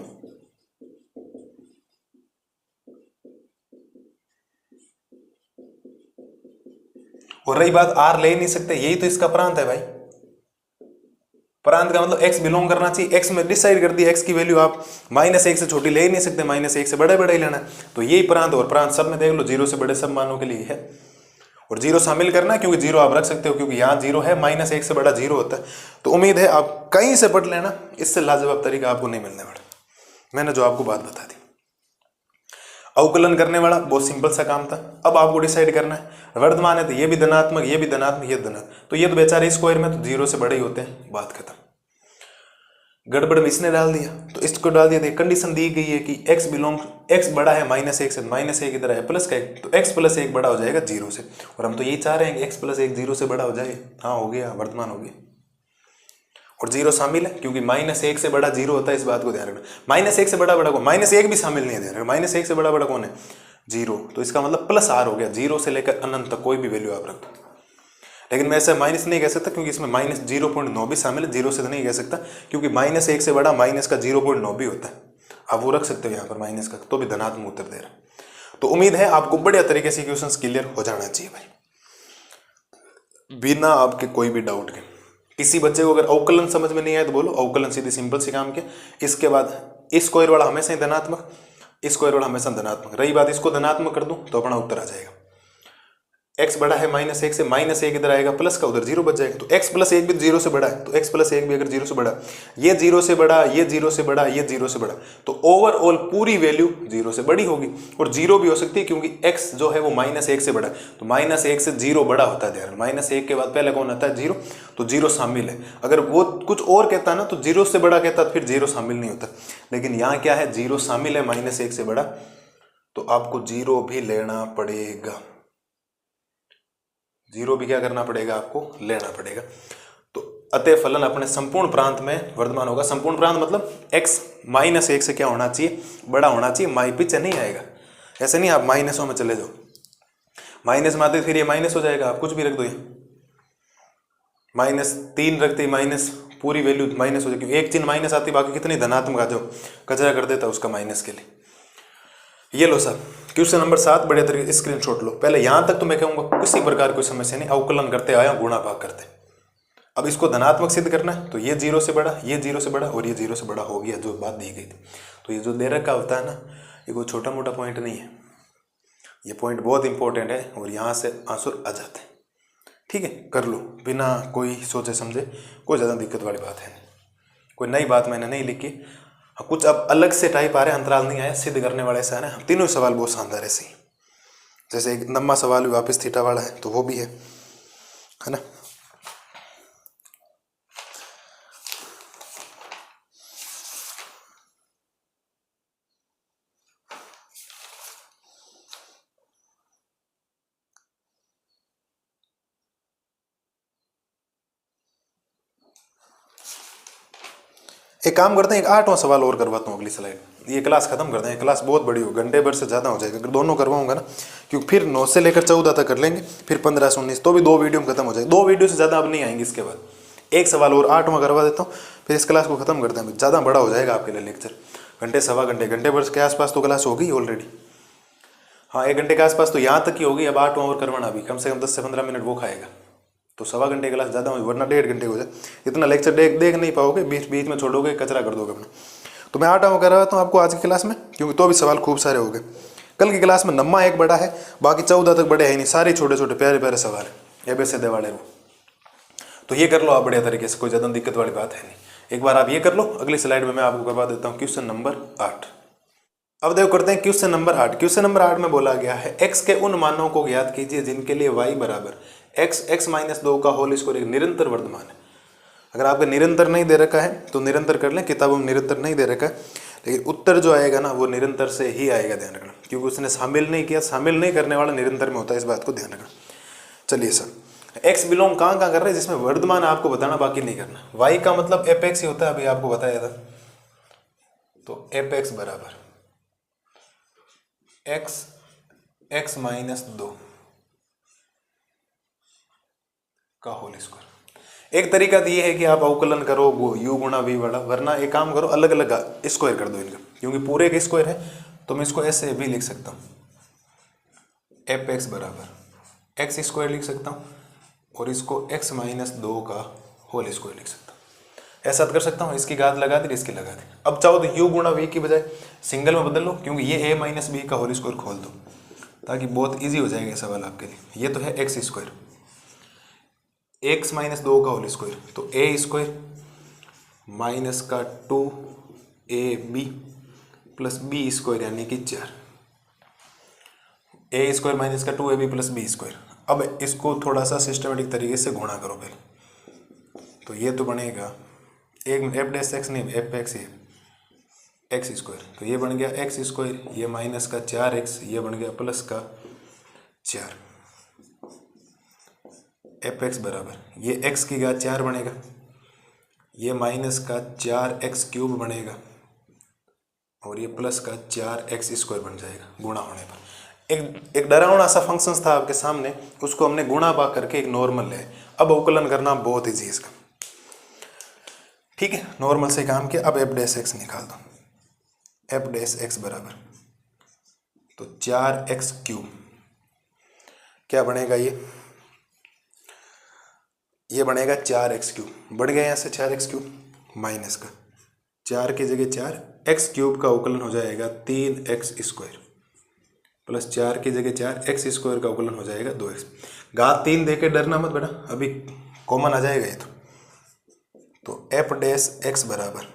और रही बात r ले नहीं सकते, यही तो इसका प्रांत है भाई। प्रांत का मतलब x बिलोंग करना चाहिए, x में डिसाइड कर दिया, x की वैल्यू आप -1 से छोटी ले ही नहीं सकते, -1 से बड़े बड़े ही लेना, तो यही प्रांत, और प्रांत सब में देख लो 0 से बड़े सब मानों के लिए है, और 0 शामिल करना है क्योंकि 0 आप रख सकते हो, क्योंकि यहाँ 0 है, -1 से बड़ा 0 होता है। तो उम्मीद है आप कहीं से पढ़ लेना, इससे लाजवाब तरीका आपको नहीं मिलने वाला। मैंने जो आपको बात बता दी, अवकलन करने वाला बहुत सिंपल सा काम था। अब आपको डिसाइड करना है वर्धमान है तो ये भी धनात्मक, ये भी धनात्मक, ये धनात्मक, तो ये तो बेचारे स्क्वायर में तो 0 से बड़े ही होते हैं, बात खत्म। गड़बड़ में इसने डाल दिया तो इसको डाल दिया, कंडीशन दी गई है कि x बड़ा है -1 से, -1 इधर है प्लस का 1, तो x + 1 बड़ा हो जाएगा 0 से, और हम तो यही चाह रहे हैं कि x + 1 0 से बड़ा हो जाए। हाँ हो गया, वर्धमान हो गया, और 0 शामिल है क्योंकि -1 से बड़ा 0 होता है, इस बात को ध्यान रखना। -1 से बड़ा कौन, -1 भी शामिल नहीं है, ध्यान रखना, -1 से बड़ा कौन है 0, तो इसका मतलब +r हो गया, 0 से लेकर अनंत तक कोई भी वैल्यू आप रख दो। लेकिन मैं ऐसा माइनस नहीं कह सकता क्योंकि इसमें -0.9 भी शामिल है, 0 से तो नहीं कह सकता क्योंकि -1 से बड़ा माइनस का 0.9 भी होता है, आप वो रख सकते हो यहाँ पर माइनस का, तो भी धनात्मक उत्तर दे रहा। तो उम्मीद है आपको बढ़िया तरीके से क्वेश्चंस क्लियर हो जाना चाहिए भाई, बिना आपके कोई भी डाउट के। किसी बच्चे को अगर अवकलन समझ में नहीं आए तो बोलो अवकलन सीधी सिंपल सी काम के, इसके बाद स्क्वायर वाला हमेशा ही धनात्मक, स्क्वायर वाला हमेशा धनात्मक। रही बात इसको धनात्मक कर दूं तो अपना उत्तर आ जाएगा, x बड़ा है -1 से, -1 इधर आएगा प्लस का, उधर 0 बच जाएगा। तो x प्लस 1 भी 0 से बड़ा है, तो x प्लस 1 भी अगर 0 से बड़ा, ये 0 से बड़ा, ये 0 से बड़ा, ये 0 से बड़ा, तो ओवरऑल पूरी वैल्यू 0 से बड़ी होगी। और 0 भी हो सकती है क्योंकि x जो है वो -1 से बड़ा है, तो -1 से 0 बड़ा होता है। ध्यान, -1 के बाद पहले कौन आता है? 0, तो 0 शामिल है। अगर वो कुछ और कहता ना तो 0 से बड़ा कहता, फिर 0 शामिल नहीं होता। लेकिन यहाँ क्या है? 0 शामिल है, -1 से बड़ा, तो आपको 0 भी लेना पड़ेगा। 0 भी क्या करना पड़ेगा? आपको लेना पड़ेगा। तो अतः फलन अपने संपूर्ण प्रांत में वर्तमान होगा। संपूर्ण प्रांत मतलब x -1 से क्या होना चाहिए? बड़ा होना चाहिए। माई पीछे नहीं आएगा, ऐसे नहीं आप माइनसों में चले जाओ, माइनस में आते फिर ये माइनस हो जाएगा। आप कुछ भी रख दो, ये -3 रखते ही माइनस, पूरी वैल्यू माइनस हो जाएगी। एक चिन्ह माइनस आती, बाकी कितनी धनात्मक आ जाओ, कचरा कर देता उसका माइनस के लिए। ये लो सर, क्वेश्चन नंबर 7 बड़े तरीके स्क्रीनशॉट लो। पहले यहां तक तो मैं कहूंगा किसी प्रकार कोई समस्या नहीं, अवकलन करते आया, गुणा भाग करते। अब इसको धनात्मक सिद्ध करना है, तो ये 0 से बड़ा, ये 0 से बड़ा और ये 0 से बड़ा हो गया, जो बात दी गई थी। तो ये जो दे रखा होता है ना, ये कोई छोटा मोटा पॉइंट नहीं है, ये पॉइंट बहुत इंपॉर्टेंट है और यहाँ से आंसर आ जाते हैं। ठीक है, कर लो बिना कोई सोचे समझे, कोई ज़्यादा दिक्कत वाली बात है नहीं, कोई नई बात मैंने नहीं लिखी। कुछ अब अलग से टाइप आ रहे, अंतराल नहीं आया, सिद्ध करने वाले ऐसा है ना। तीनों सवाल बहुत शानदार ऐसे ही, जैसे एक नम्मा सवाल भी वापस थीटा वाला है, तो वो भी है ना। एक काम करते हैं, एक 8वां सवाल और करवाता हूँ अगली स्लाइड, ये क्लास खत्म करते हैं। क्लास बहुत बड़ी हो, घंटे भर से ज़्यादा हो जाएगा अगर दोनों करवाऊंगा ना, क्योंकि फिर 9 से लेकर 14 तक कर लेंगे, फिर 15 से 19, तो भी 2 वीडियो में खत्म हो जाएगा। 2 वीडियो से ज़्यादा अब नहीं आएंगे। इसके बाद एक सवाल और 8वां करवा देता हूँ, फिर इस क्लास को खत्म करते हैं। ज़्यादा बड़ा हो जाएगा आपके लिए लेक्चर, घंटे सवा घंटे भर के आसपास तो क्लास होगी ऑलरेडी। हाँ, 1 घंटे के आसपास तो यहाँ तक ही होगी। अब 8वां और करवाना, भी कम से कम 10 से 15 मिनट वो खाएगा, तो सवा घंटे क्लास ज़्यादा होगी, वरना 1.5 घंटे हो जाए। इतना लेक्चर देख नहीं पाओगे, बीच बीच में छोड़ोगे, कचरा कर दोगे अपना। तो मैं 8वां करवाता हूँ आपको आज की क्लास में, क्योंकि तो भी सवाल खूब सारे हो गए। कल की क्लास में नम्मा एक बड़ा है, बाकी 14 तक बड़े है नहीं, सारे छोटे छोटे प्यारे प्यारे सवाल है, ABCD वाले। तो ये कर लो आप बढ़िया तरीके से, कोई ज़्यादा दिक्कत वाली बात है नहीं। एक बार आप ये कर लो, अगली स्लाइड में मैं आपको करवा देता हूँ क्वेश्चन नंबर 8। अब देखो करते हैं क्वेश्चन नंबर 8। क्वेश्चन नंबर 8 में बोला गया है x के उन मानों को ज्ञात कीजिए जिनके लिए y बराबर x -2 का होल स्क्वायर एक निरंतर वर्तमान है। अगर आपका निरंतर नहीं दे रखा है तो निरंतर कर लें, किताबों में निरंतर नहीं दे रखा है, लेकिन उत्तर जो आएगा ना वो निरंतर से ही आएगा, ध्यान रखना, क्योंकि उसने शामिल नहीं किया। शामिल नहीं करने वाला निरंतर में होता है, इस बात को ध्यान रखना। चलिए सर, x बिलोंग कहाँ कर रहे हैं, जिसमें वर्तमान आपको बताना, बाकी नहीं करना। y का मतलब fx ही होता है, अभी आपको बताया था। तो fx बराबर x -2 का होल स्क्वायर। एक तरीका तो ये है कि आप अवकलन करो वो u गुणा v वाला, वरना एक काम करो अलग अलग स्क्वायर कर दो इनका, क्योंकि पूरे का स्क्वायर है तो मैं इसको ऐसे भी लिख सकता हूँ, fx बराबर x स्क्वायर लिख सकता हूँ और इसको x -2 का होल स्क्वायर लिख सकता हूँ। ऐसा कर सकता हूँ, इसकी घात लगा दी, इसकी लगा दी। अब चाहो तो u गुणा v की बजाय सिंगल में बदल लो, क्योंकि ये a - b का होल स्क्वायर खोल दो, ताकि बहुत इजी हो जाएगा सवाल आपके लिए। ये तो है x स्क्वायर, x -2 का होल स्क्वायर, तो a स्क्वायर माइनस का 2ab प्लस b स्क्वायर यानी कि 4, a स्क्वायर माइनस का 2ab प्लस b स्क्वायर। अब इसको थोड़ा सा सिस्टमेटिक तरीके से गुणा करो पहले, तो ये तो बनेगा एक f' नहीं fx है x स्क्वायर, तो ये बन गया x स्क्वायर, ये माइनस का 4x, ये बन गया प्लस का 4। fx बराबर ये x की घात 4 बनेगा, ये माइनस का 4x क्यूब बनेगा और ये प्लस का 4x स्क्वायर बन जाएगा गुणा होने पर। एक डरावना सा फंक्शन था आपके सामने, उसको हमने गुणा भाग करके एक नॉर्मल ले। अब अवकलन करना बहुत ईजी है इसका, ठीक है। नॉर्मल से काम किया, अब f' निकाल दो। f' बराबर तो 4x क्यूब, क्या बनेगा ये बनेगा 4x क्यूब, बढ़ गया यहाँ से 4x क्यूब, माइनस का 4 की जगह 4, x क्यूब का अवकलन हो जाएगा 3x स्क्वायर, प्लस 4 की जगह 4, x स्क्वायर का अवकलन हो जाएगा 2x। घात 3 देके डरना मत बेटा, अभी कॉमन आ जाएगा ये तो एफ डैश एक्स बराबर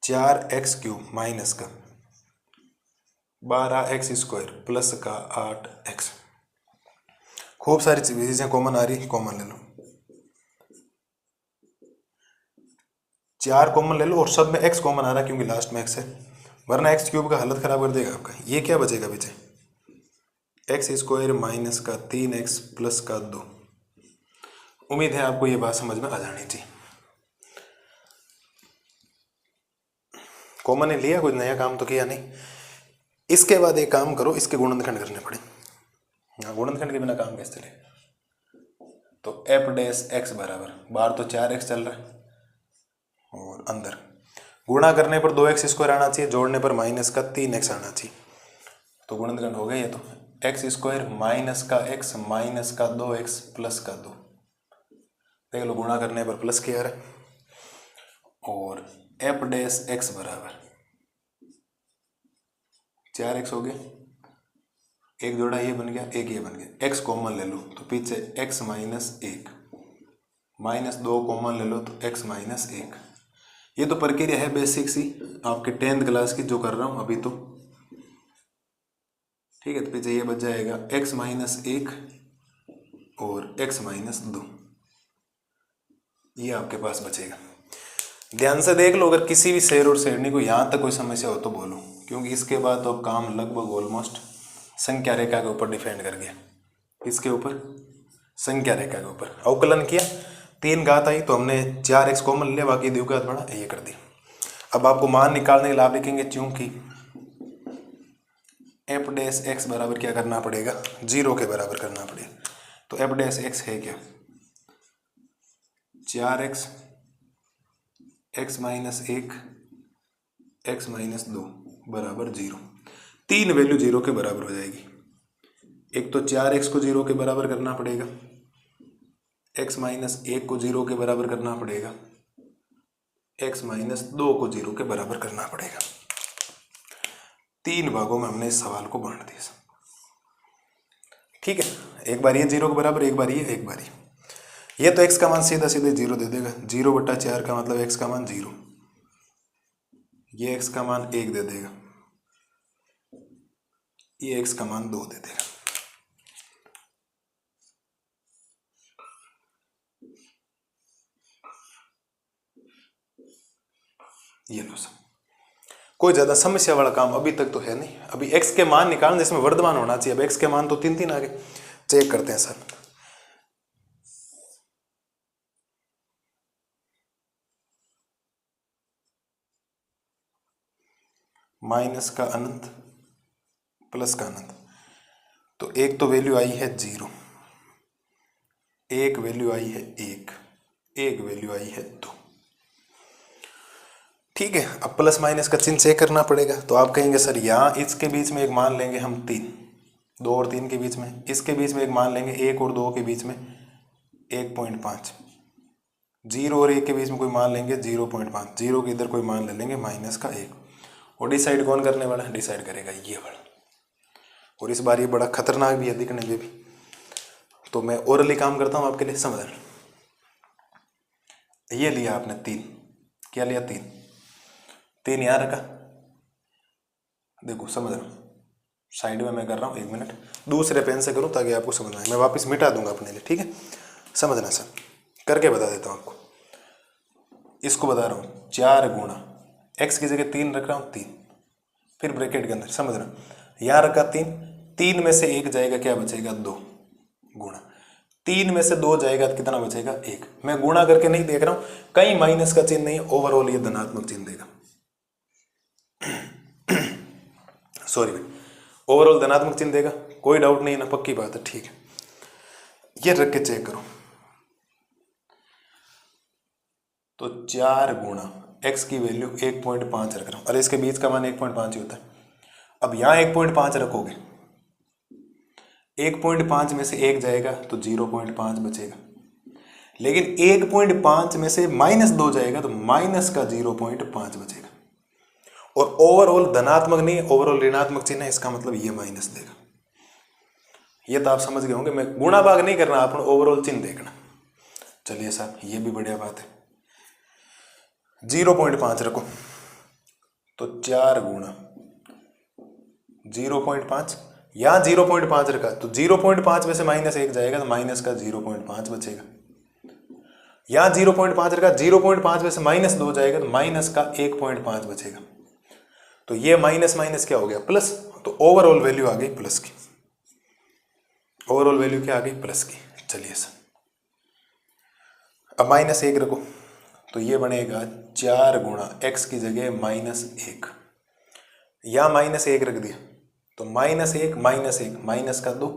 4x³ माइनस का 12x² प्लस का 8x। खूब सारी चीजें कॉमन आ रही, कॉमन ले लो, 4 कॉमन ले लो और सब में x कॉमन आ रहा है क्योंकि लास्ट में x है, वरना x³ का हालत खराब कर देगा आपका। ये क्या बचेगा पीछे, x² माइनस का 3x प्लस का 2। उम्मीद है आपको ये बात समझ में आ जानी चाहिए। कॉमन ने लिया, कुछ नया काम तो किया नहीं। इसके बाद एक काम करो, इसके गुणनखंड करने पड़े। गुणनखंड के बिना काम कैसे चले। तो एफ डैश एक्स बराबर, बाहर तो 4x चल रहा है और अंदर गुणा करने पर 2x² आना चाहिए, जोड़ने पर माइनस का 3x आना चाहिए। तो गुणनखंड हो गया ये, तो x² माइनस का x माइनस का 2x प्लस का 2। देख लो गुणा करने पर प्लस किया है। और एफ डैश एक्स बराबर 4x हो गया, एक जोड़ा ये बन गया, एक ये बन गया। x कॉमन ले लो तो पीछे x माइनस 1, माइनस 2 कॉमन ले लो तो x माइनस 1। ये तो प्रक्रिया है बेसिक सी आपके 10th क्लास की जो कर रहा हूं अभी तो, ठीक है। तो पीछे ये बच जाएगा x माइनस 1 और x माइनस 2, ये आपके पास बचेगा। ध्यान से देख लो, अगर किसी भी शेर और शेरनी को यहाँ तक कोई समस्या हो तो बोलो, क्योंकि इसके बाद तो काम लगभग ऑलमोस्ट संख्या रेखा के ऊपर डिपेंड कर गया। इसके ऊपर संख्या रेखा के ऊपर अवकलन किया, 3 घात आई तो हमने 4x कॉमन लिया, बाकी द्विघात बढ़ा, ये कर दिया। अब आपको मान निकालने के लिए आप लिखेंगे चूंकि एफ डैश एक्स बराबर क्या करना पड़ेगा, 0 के बराबर करना पड़ेगा। तो एफ डैश एक्स है क्या, 4x x minus 1 x minus 2 बराबर 0। 3 वैल्यू 0 के बराबर हो जाएगी। एक तो 4x को 0 के बराबर करना पड़ेगा, x माइनस 1 को 0 के बराबर करना पड़ेगा, x माइनस 2 को 0 के बराबर करना पड़ेगा। 3 भागों में हमने इस सवाल को बांट दिया, ठीक है। एक बार ये 0 के बराबर, एक बार ये, एक बार ये तो x का मान सीधा सीधे 0 दे देगा। 0/4 का मतलब x का मान 0, ये x का मान 1 दे देगा, ये x का मान 2 दे देगा। ये लो सब, कोई ज्यादा समस्या वाला काम अभी तक तो है नहीं। अभी x के मान निकालने जिसमें वर्धमान होना चाहिए, अब x के मान तो 3 आ गए। चेक करते हैं सर, माइनस का अनंत प्लस का अनंत। तो एक तो वैल्यू आई है 0, एक वैल्यू आई है 1, एक वैल्यू आई है 2, ठीक है। अब प्लस माइनस का चिन्ह चेक करना पड़ेगा। तो आप कहेंगे सर यहाँ इसके बीच में एक मान लेंगे हम 3, 2 और 3 के बीच में, इसके बीच में एक मान लेंगे 1 और 2 के बीच में 1.5, 0 और 1 के बीच में कोई मान लेंगे 0.5, 0 के इधर कोई मान ले लेंगे माइनस का 1। और डिसाइड कौन करने वाला है, डिसाइड करेगा ये वाला। और इस बार ये बड़ा खतरनाक भी है दिखने में भी, तो मैं ओरली काम करता हूँ आपके लिए, समझना। ये लिया आपने 3, क्या लिया 3 यहाँ रखा, देखो समझ रहा हूँ, साइड में मैं कर रहा हूँ, 1 मिनट दूसरे पेन से करूँ ताकि आपको समझ आए। मैं वापस मिटा दूंगा अपने लिए, ठीक है। समझना सर, करके बता देता हूँ आपको। इसको बता रहा हूँ 4 गुणा x की जगह 3 रख रहा हूँ, 3, फिर ब्रैकेट के अंदर, समझ रहा हूँ यहाँ रखा 3 में से 1 जाएगा, क्या बचेगा 2, गुणा 3 में से 2 जाएगा तो कितना बचेगा 1। मैं गुणा करके नहीं देख रहा हूँ, कहीं माइनस का चिन्ह नहीं, ओवरऑल ये धनात्मक चिन्ह देगा। सॉरी भाई, ओवरऑल धनात्मक चिन्ह देगा, कोई डाउट नहीं है ना, पक्की बात है, ठीक है। ये रख के चेक करो। तो 4 गुणा x की वैल्यू 1.5 रख रहा हूं, अरे इसके बीच का मान 1.5 ही होता है। अब यहां 1.5 रखोगे, 1.5 में से 1 जाएगा तो 0.5 बचेगा, लेकिन 1.5 में से -2 जाएगा तो माइनस का 0.5 बचेगा। और ओवरऑल धनात्मक नहीं, ओवरऑल ऋणात्मक चिन्ह है, इसका मतलब ये माइनस देगा। ये तो आप समझ गए होंगे, मैं गुणा भाग नहीं करना, आप ओवरऑल चिन्ह देखना। चलिए साहब, ये भी बढ़िया बात है। 0.5 रखो तो 4 गुणा 0.5, यहाँ 0.5 रखा तो 0.5 में से -1 जाएगा तो माइनस का 0.5 बचेगा। यहाँ 0.5 रखा, 0.5 में से -2 जाएगा तो माइनस का 1.5 बचेगा। तो ये माइनस माइनस क्या हो गया, प्लस। तो ओवरऑल वैल्यू आ गई प्लस की। ओवरऑल वैल्यू क्या आ गई, प्लस की। चलिए सर, अब -1 रखो तो ये बनेगा 4 गुणा x की जगह -1, या -1 रख दिया तो -1 -1 माइनस का 2,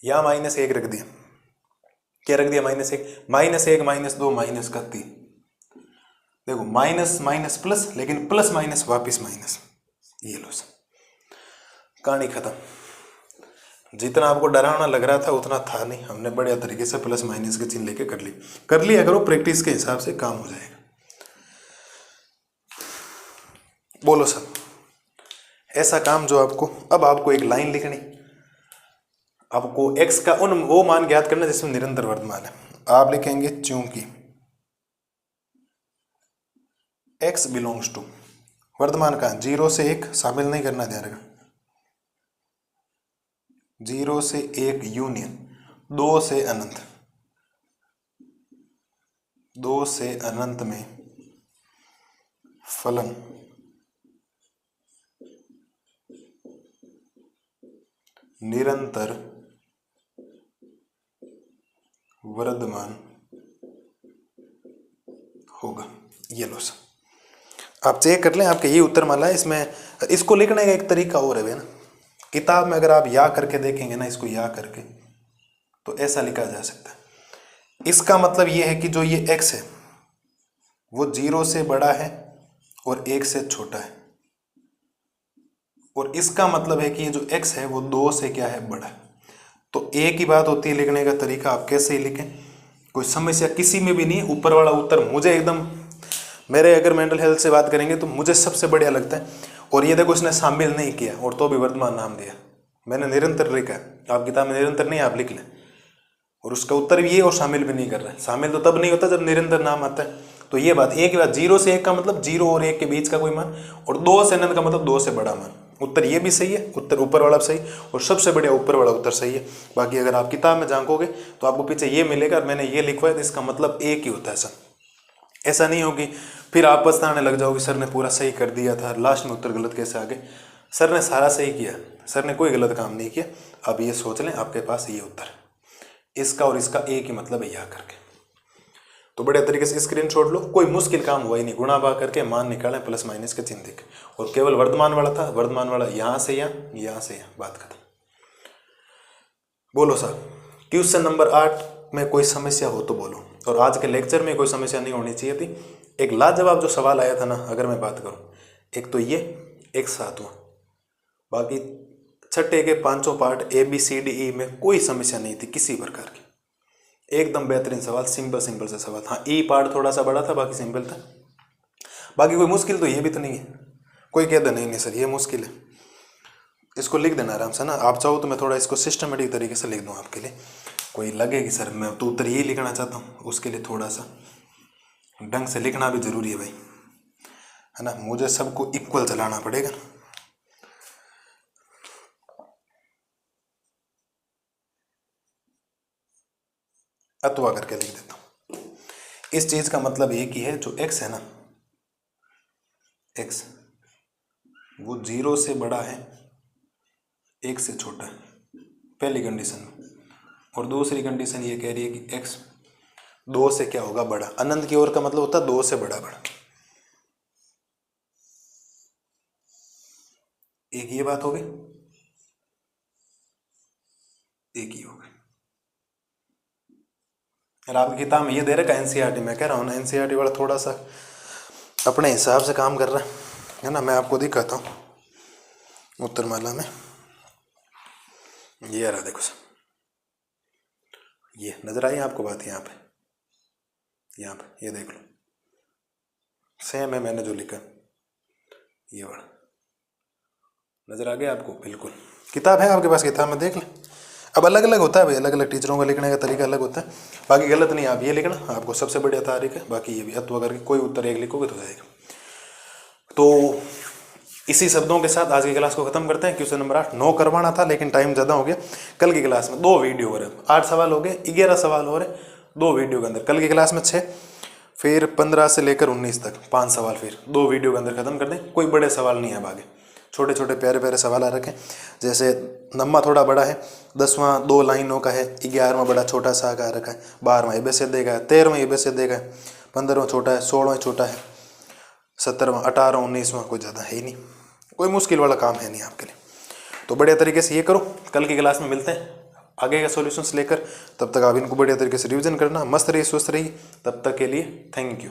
या -1 रख दिया, क्या रख दिया, -1 -2 माइनस का 3। देखो माइनस माइनस प्लस, लेकिन प्लस माइनस वापिस माइनस। ये लो सर, कहानी खत्म। जितना आपको डरावना लग रहा था उतना था नहीं, हमने बढ़िया तरीके से प्लस माइनस के चिन्ह लेके कर लिया करो, प्रैक्टिस के हिसाब से काम हो जाएगा। बोलो सर, ऐसा काम जो आपको, अब आपको एक लाइन लिखनी, आपको x का वो मान ज्ञात करना जिसमें निरंतर वर्तमान है। आप लिखेंगे चूंकि x बिलोंग्स टू, वर्तमान का 0 से 1 शामिल नहीं करना, ध्यान रखना, 0 से 1 यूनियन 2 से अनंत, 2 से अनंत में फलन निरंतर वर्तमान होगा। ये लो सर, आप चेक कर लें, आपके ये उत्तर माला है। इसमें इसको लिखने का एक तरीका और है ना, किताब में अगर आप या करके देखेंगे ना, इसको या करके, तो ऐसा लिखा जा सकता है। इसका मतलब ये है कि जो ये x है वो 0 से बड़ा है और 1 से छोटा है, और इसका मतलब है कि ये जो x है वो 2 से क्या है, बड़ा है। तो एक ही बात होती है लिखने का तरीका, आप कैसे ही लिखें, कोई समस्या किसी में भी नहीं है। ऊपर वाला उत्तर मुझे एकदम, मेरे अगर मेंटल हेल्थ से बात करेंगे तो मुझे सबसे बढ़िया लगता है। और ये देखो, इसने शामिल नहीं किया और तो भी वर्तमान नाम दिया, मैंने निरंतर लिखा है। आप किताब में निरंतर नहीं, आप लिख लें, और उसका उत्तर भी ये, और शामिल भी नहीं कर रहा है। शामिल तो तब नहीं होता जब निरंतर नाम आता है। तो ये बात, एक ही बात, 0 से 1 का मतलब 0 और 1 के बीच का कोई मान, और 2 से अनंत का मतलब 2 से बड़ा मान। उत्तर ये भी सही है, उत्तर ऊपर वाला सही, और सबसे बढ़िया ऊपर वाला उत्तर सही है। बाकी अगर आप किताब में झांकोगे तो आपको पीछे ये मिलेगा, मैंने ये लिखवाया तो इसका मतलब एक ही होता है सर। ऐसा नहीं होगी फिर आप पछताने लग जाओगे, सर ने पूरा सही कर दिया था, लास्ट में उत्तर गलत कैसे आ गए। सर ने सारा सही किया, सर ने कोई गलत काम नहीं किया। अब ये सोच लें, आपके पास ये उत्तर है, इसका और इसका एक ही मतलब है, यह करके। तो बढ़िया तरीके से स्क्रीनशॉट लो, कोई मुश्किल काम हुआ ही नहीं। गुणा भाग करके मान निकालें, प्लस माइनस के चिन्ह देखें, और केवल वर्तमान वाला था, वर्तमान वाला यहाँ से यहाँ से यहाँ, बात खत्म। बोलो सर, क्वेश्चन नंबर 8 में कोई समस्या हो तो बोलो, और आज के लेक्चर में कोई समस्या नहीं होनी चाहिए थी। एक लाजवाब जो सवाल आया था ना, अगर मैं बात करूँ, एक तो ये, एक 7वां, बाकी छठे के 5 पार्ट ABCDE में कोई समस्या नहीं थी किसी प्रकार की, एकदम बेहतरीन सवाल, सिंपल सिंपल से सवाल। हाँ, ई पार्ट थोड़ा सा बड़ा था, बाकी सिंपल था। बाकी कोई मुश्किल तो ये भी तो नहीं है, कोई कहता नहीं सर ये मुश्किल है, इसको लिख देना आराम से ना। आप चाहो तो मैं थोड़ा इसको सिस्टमेटिक तरीके से लिख दूँ आपके लिए, कोई लगे कि सर मैं तो उत्तर यही लिखना चाहता हूँ, उसके लिए थोड़ा सा ढंग से लिखना भी जरूरी है भाई, है ना। मुझे सबको इक्वल चलाना पड़ेगा। अथवा करके लिख देता हूँ। इस चीज का मतलब एक ही है, जो x है ना, x वो 0 से बड़ा है, 1 से छोटा है, पहली कंडीशन में। और दूसरी कंडीशन ये कह रही है कि x 2 से क्या होगा, बड़ा। अनंत की ओर का मतलब होता है 2 से बड़ा बड़ा। एक ये बात हो गई, एक ही हो गई। और आपकी किताब में ये दे रखा है NCERT, मैं कह रहा हूँ ना NCERT वाला थोड़ा सा अपने हिसाब से काम कर रहा है ना। मैं आपको दिखाता हूँ उत्तरमाला में, ये रहा देखो सर, ये नजर आई आपको बात, यहाँ पे ये देख लो, सेम है मैंने जो लिखा, ये वाला नजर आ गया आपको, बिल्कुल। किताब है आपके पास, किताब में देख लें। अब अलग अलग होता है भाई, अलग अलग टीचरों का लिखने का तरीका अलग होता है। बाकी गलत नहीं, आप ये लिखना, आपको सबसे बढ़िया तारीख है। बाकी ये भी अत्व करके कोई उत्तर एक लिखोगे तो जाएगा। तो इसी शब्दों के साथ आज की क्लास को खत्म करते हैं। क्वेश्चन नंबर 8 9 करवाना था लेकिन टाइम ज़्यादा हो गया। कल की क्लास में 2 वीडियो हो रहे, 8 सवाल हो गए, 11 सवाल हो रहे 2 वीडियो के अंदर। कल की क्लास में 6, फिर 15 से लेकर 19 तक 5 सवाल फिर 2 वीडियो के अंदर खत्म कर दें। कोई बड़े सवाल नहीं है अब आगे, छोटे छोटे प्यारे प्यारे सवाल आ रखे। जैसे नम्मा थोड़ा बड़ा है, 10वां 2 लाइनों का है, 11वां बड़ा छोटा सा का रखा है, 12वां ABCD का है, 13वां ABCD का है, 15वां छोटा है, 16वां छोटा है, 17वां 18वां 19वां कोई ज़्यादा है ही नहीं, कोई मुश्किल वाला काम है नहीं आपके लिए। तो बढ़िया तरीके से ये करो। कल की क्लास में मिलते हैं आगे का सॉल्यूशंस लेकर। तब तक आप इनको बढ़िया तरीके से रिवीजन करना। मस्त रहिए, स्वस्थ रहिए। तब तक के लिए थैंक यू।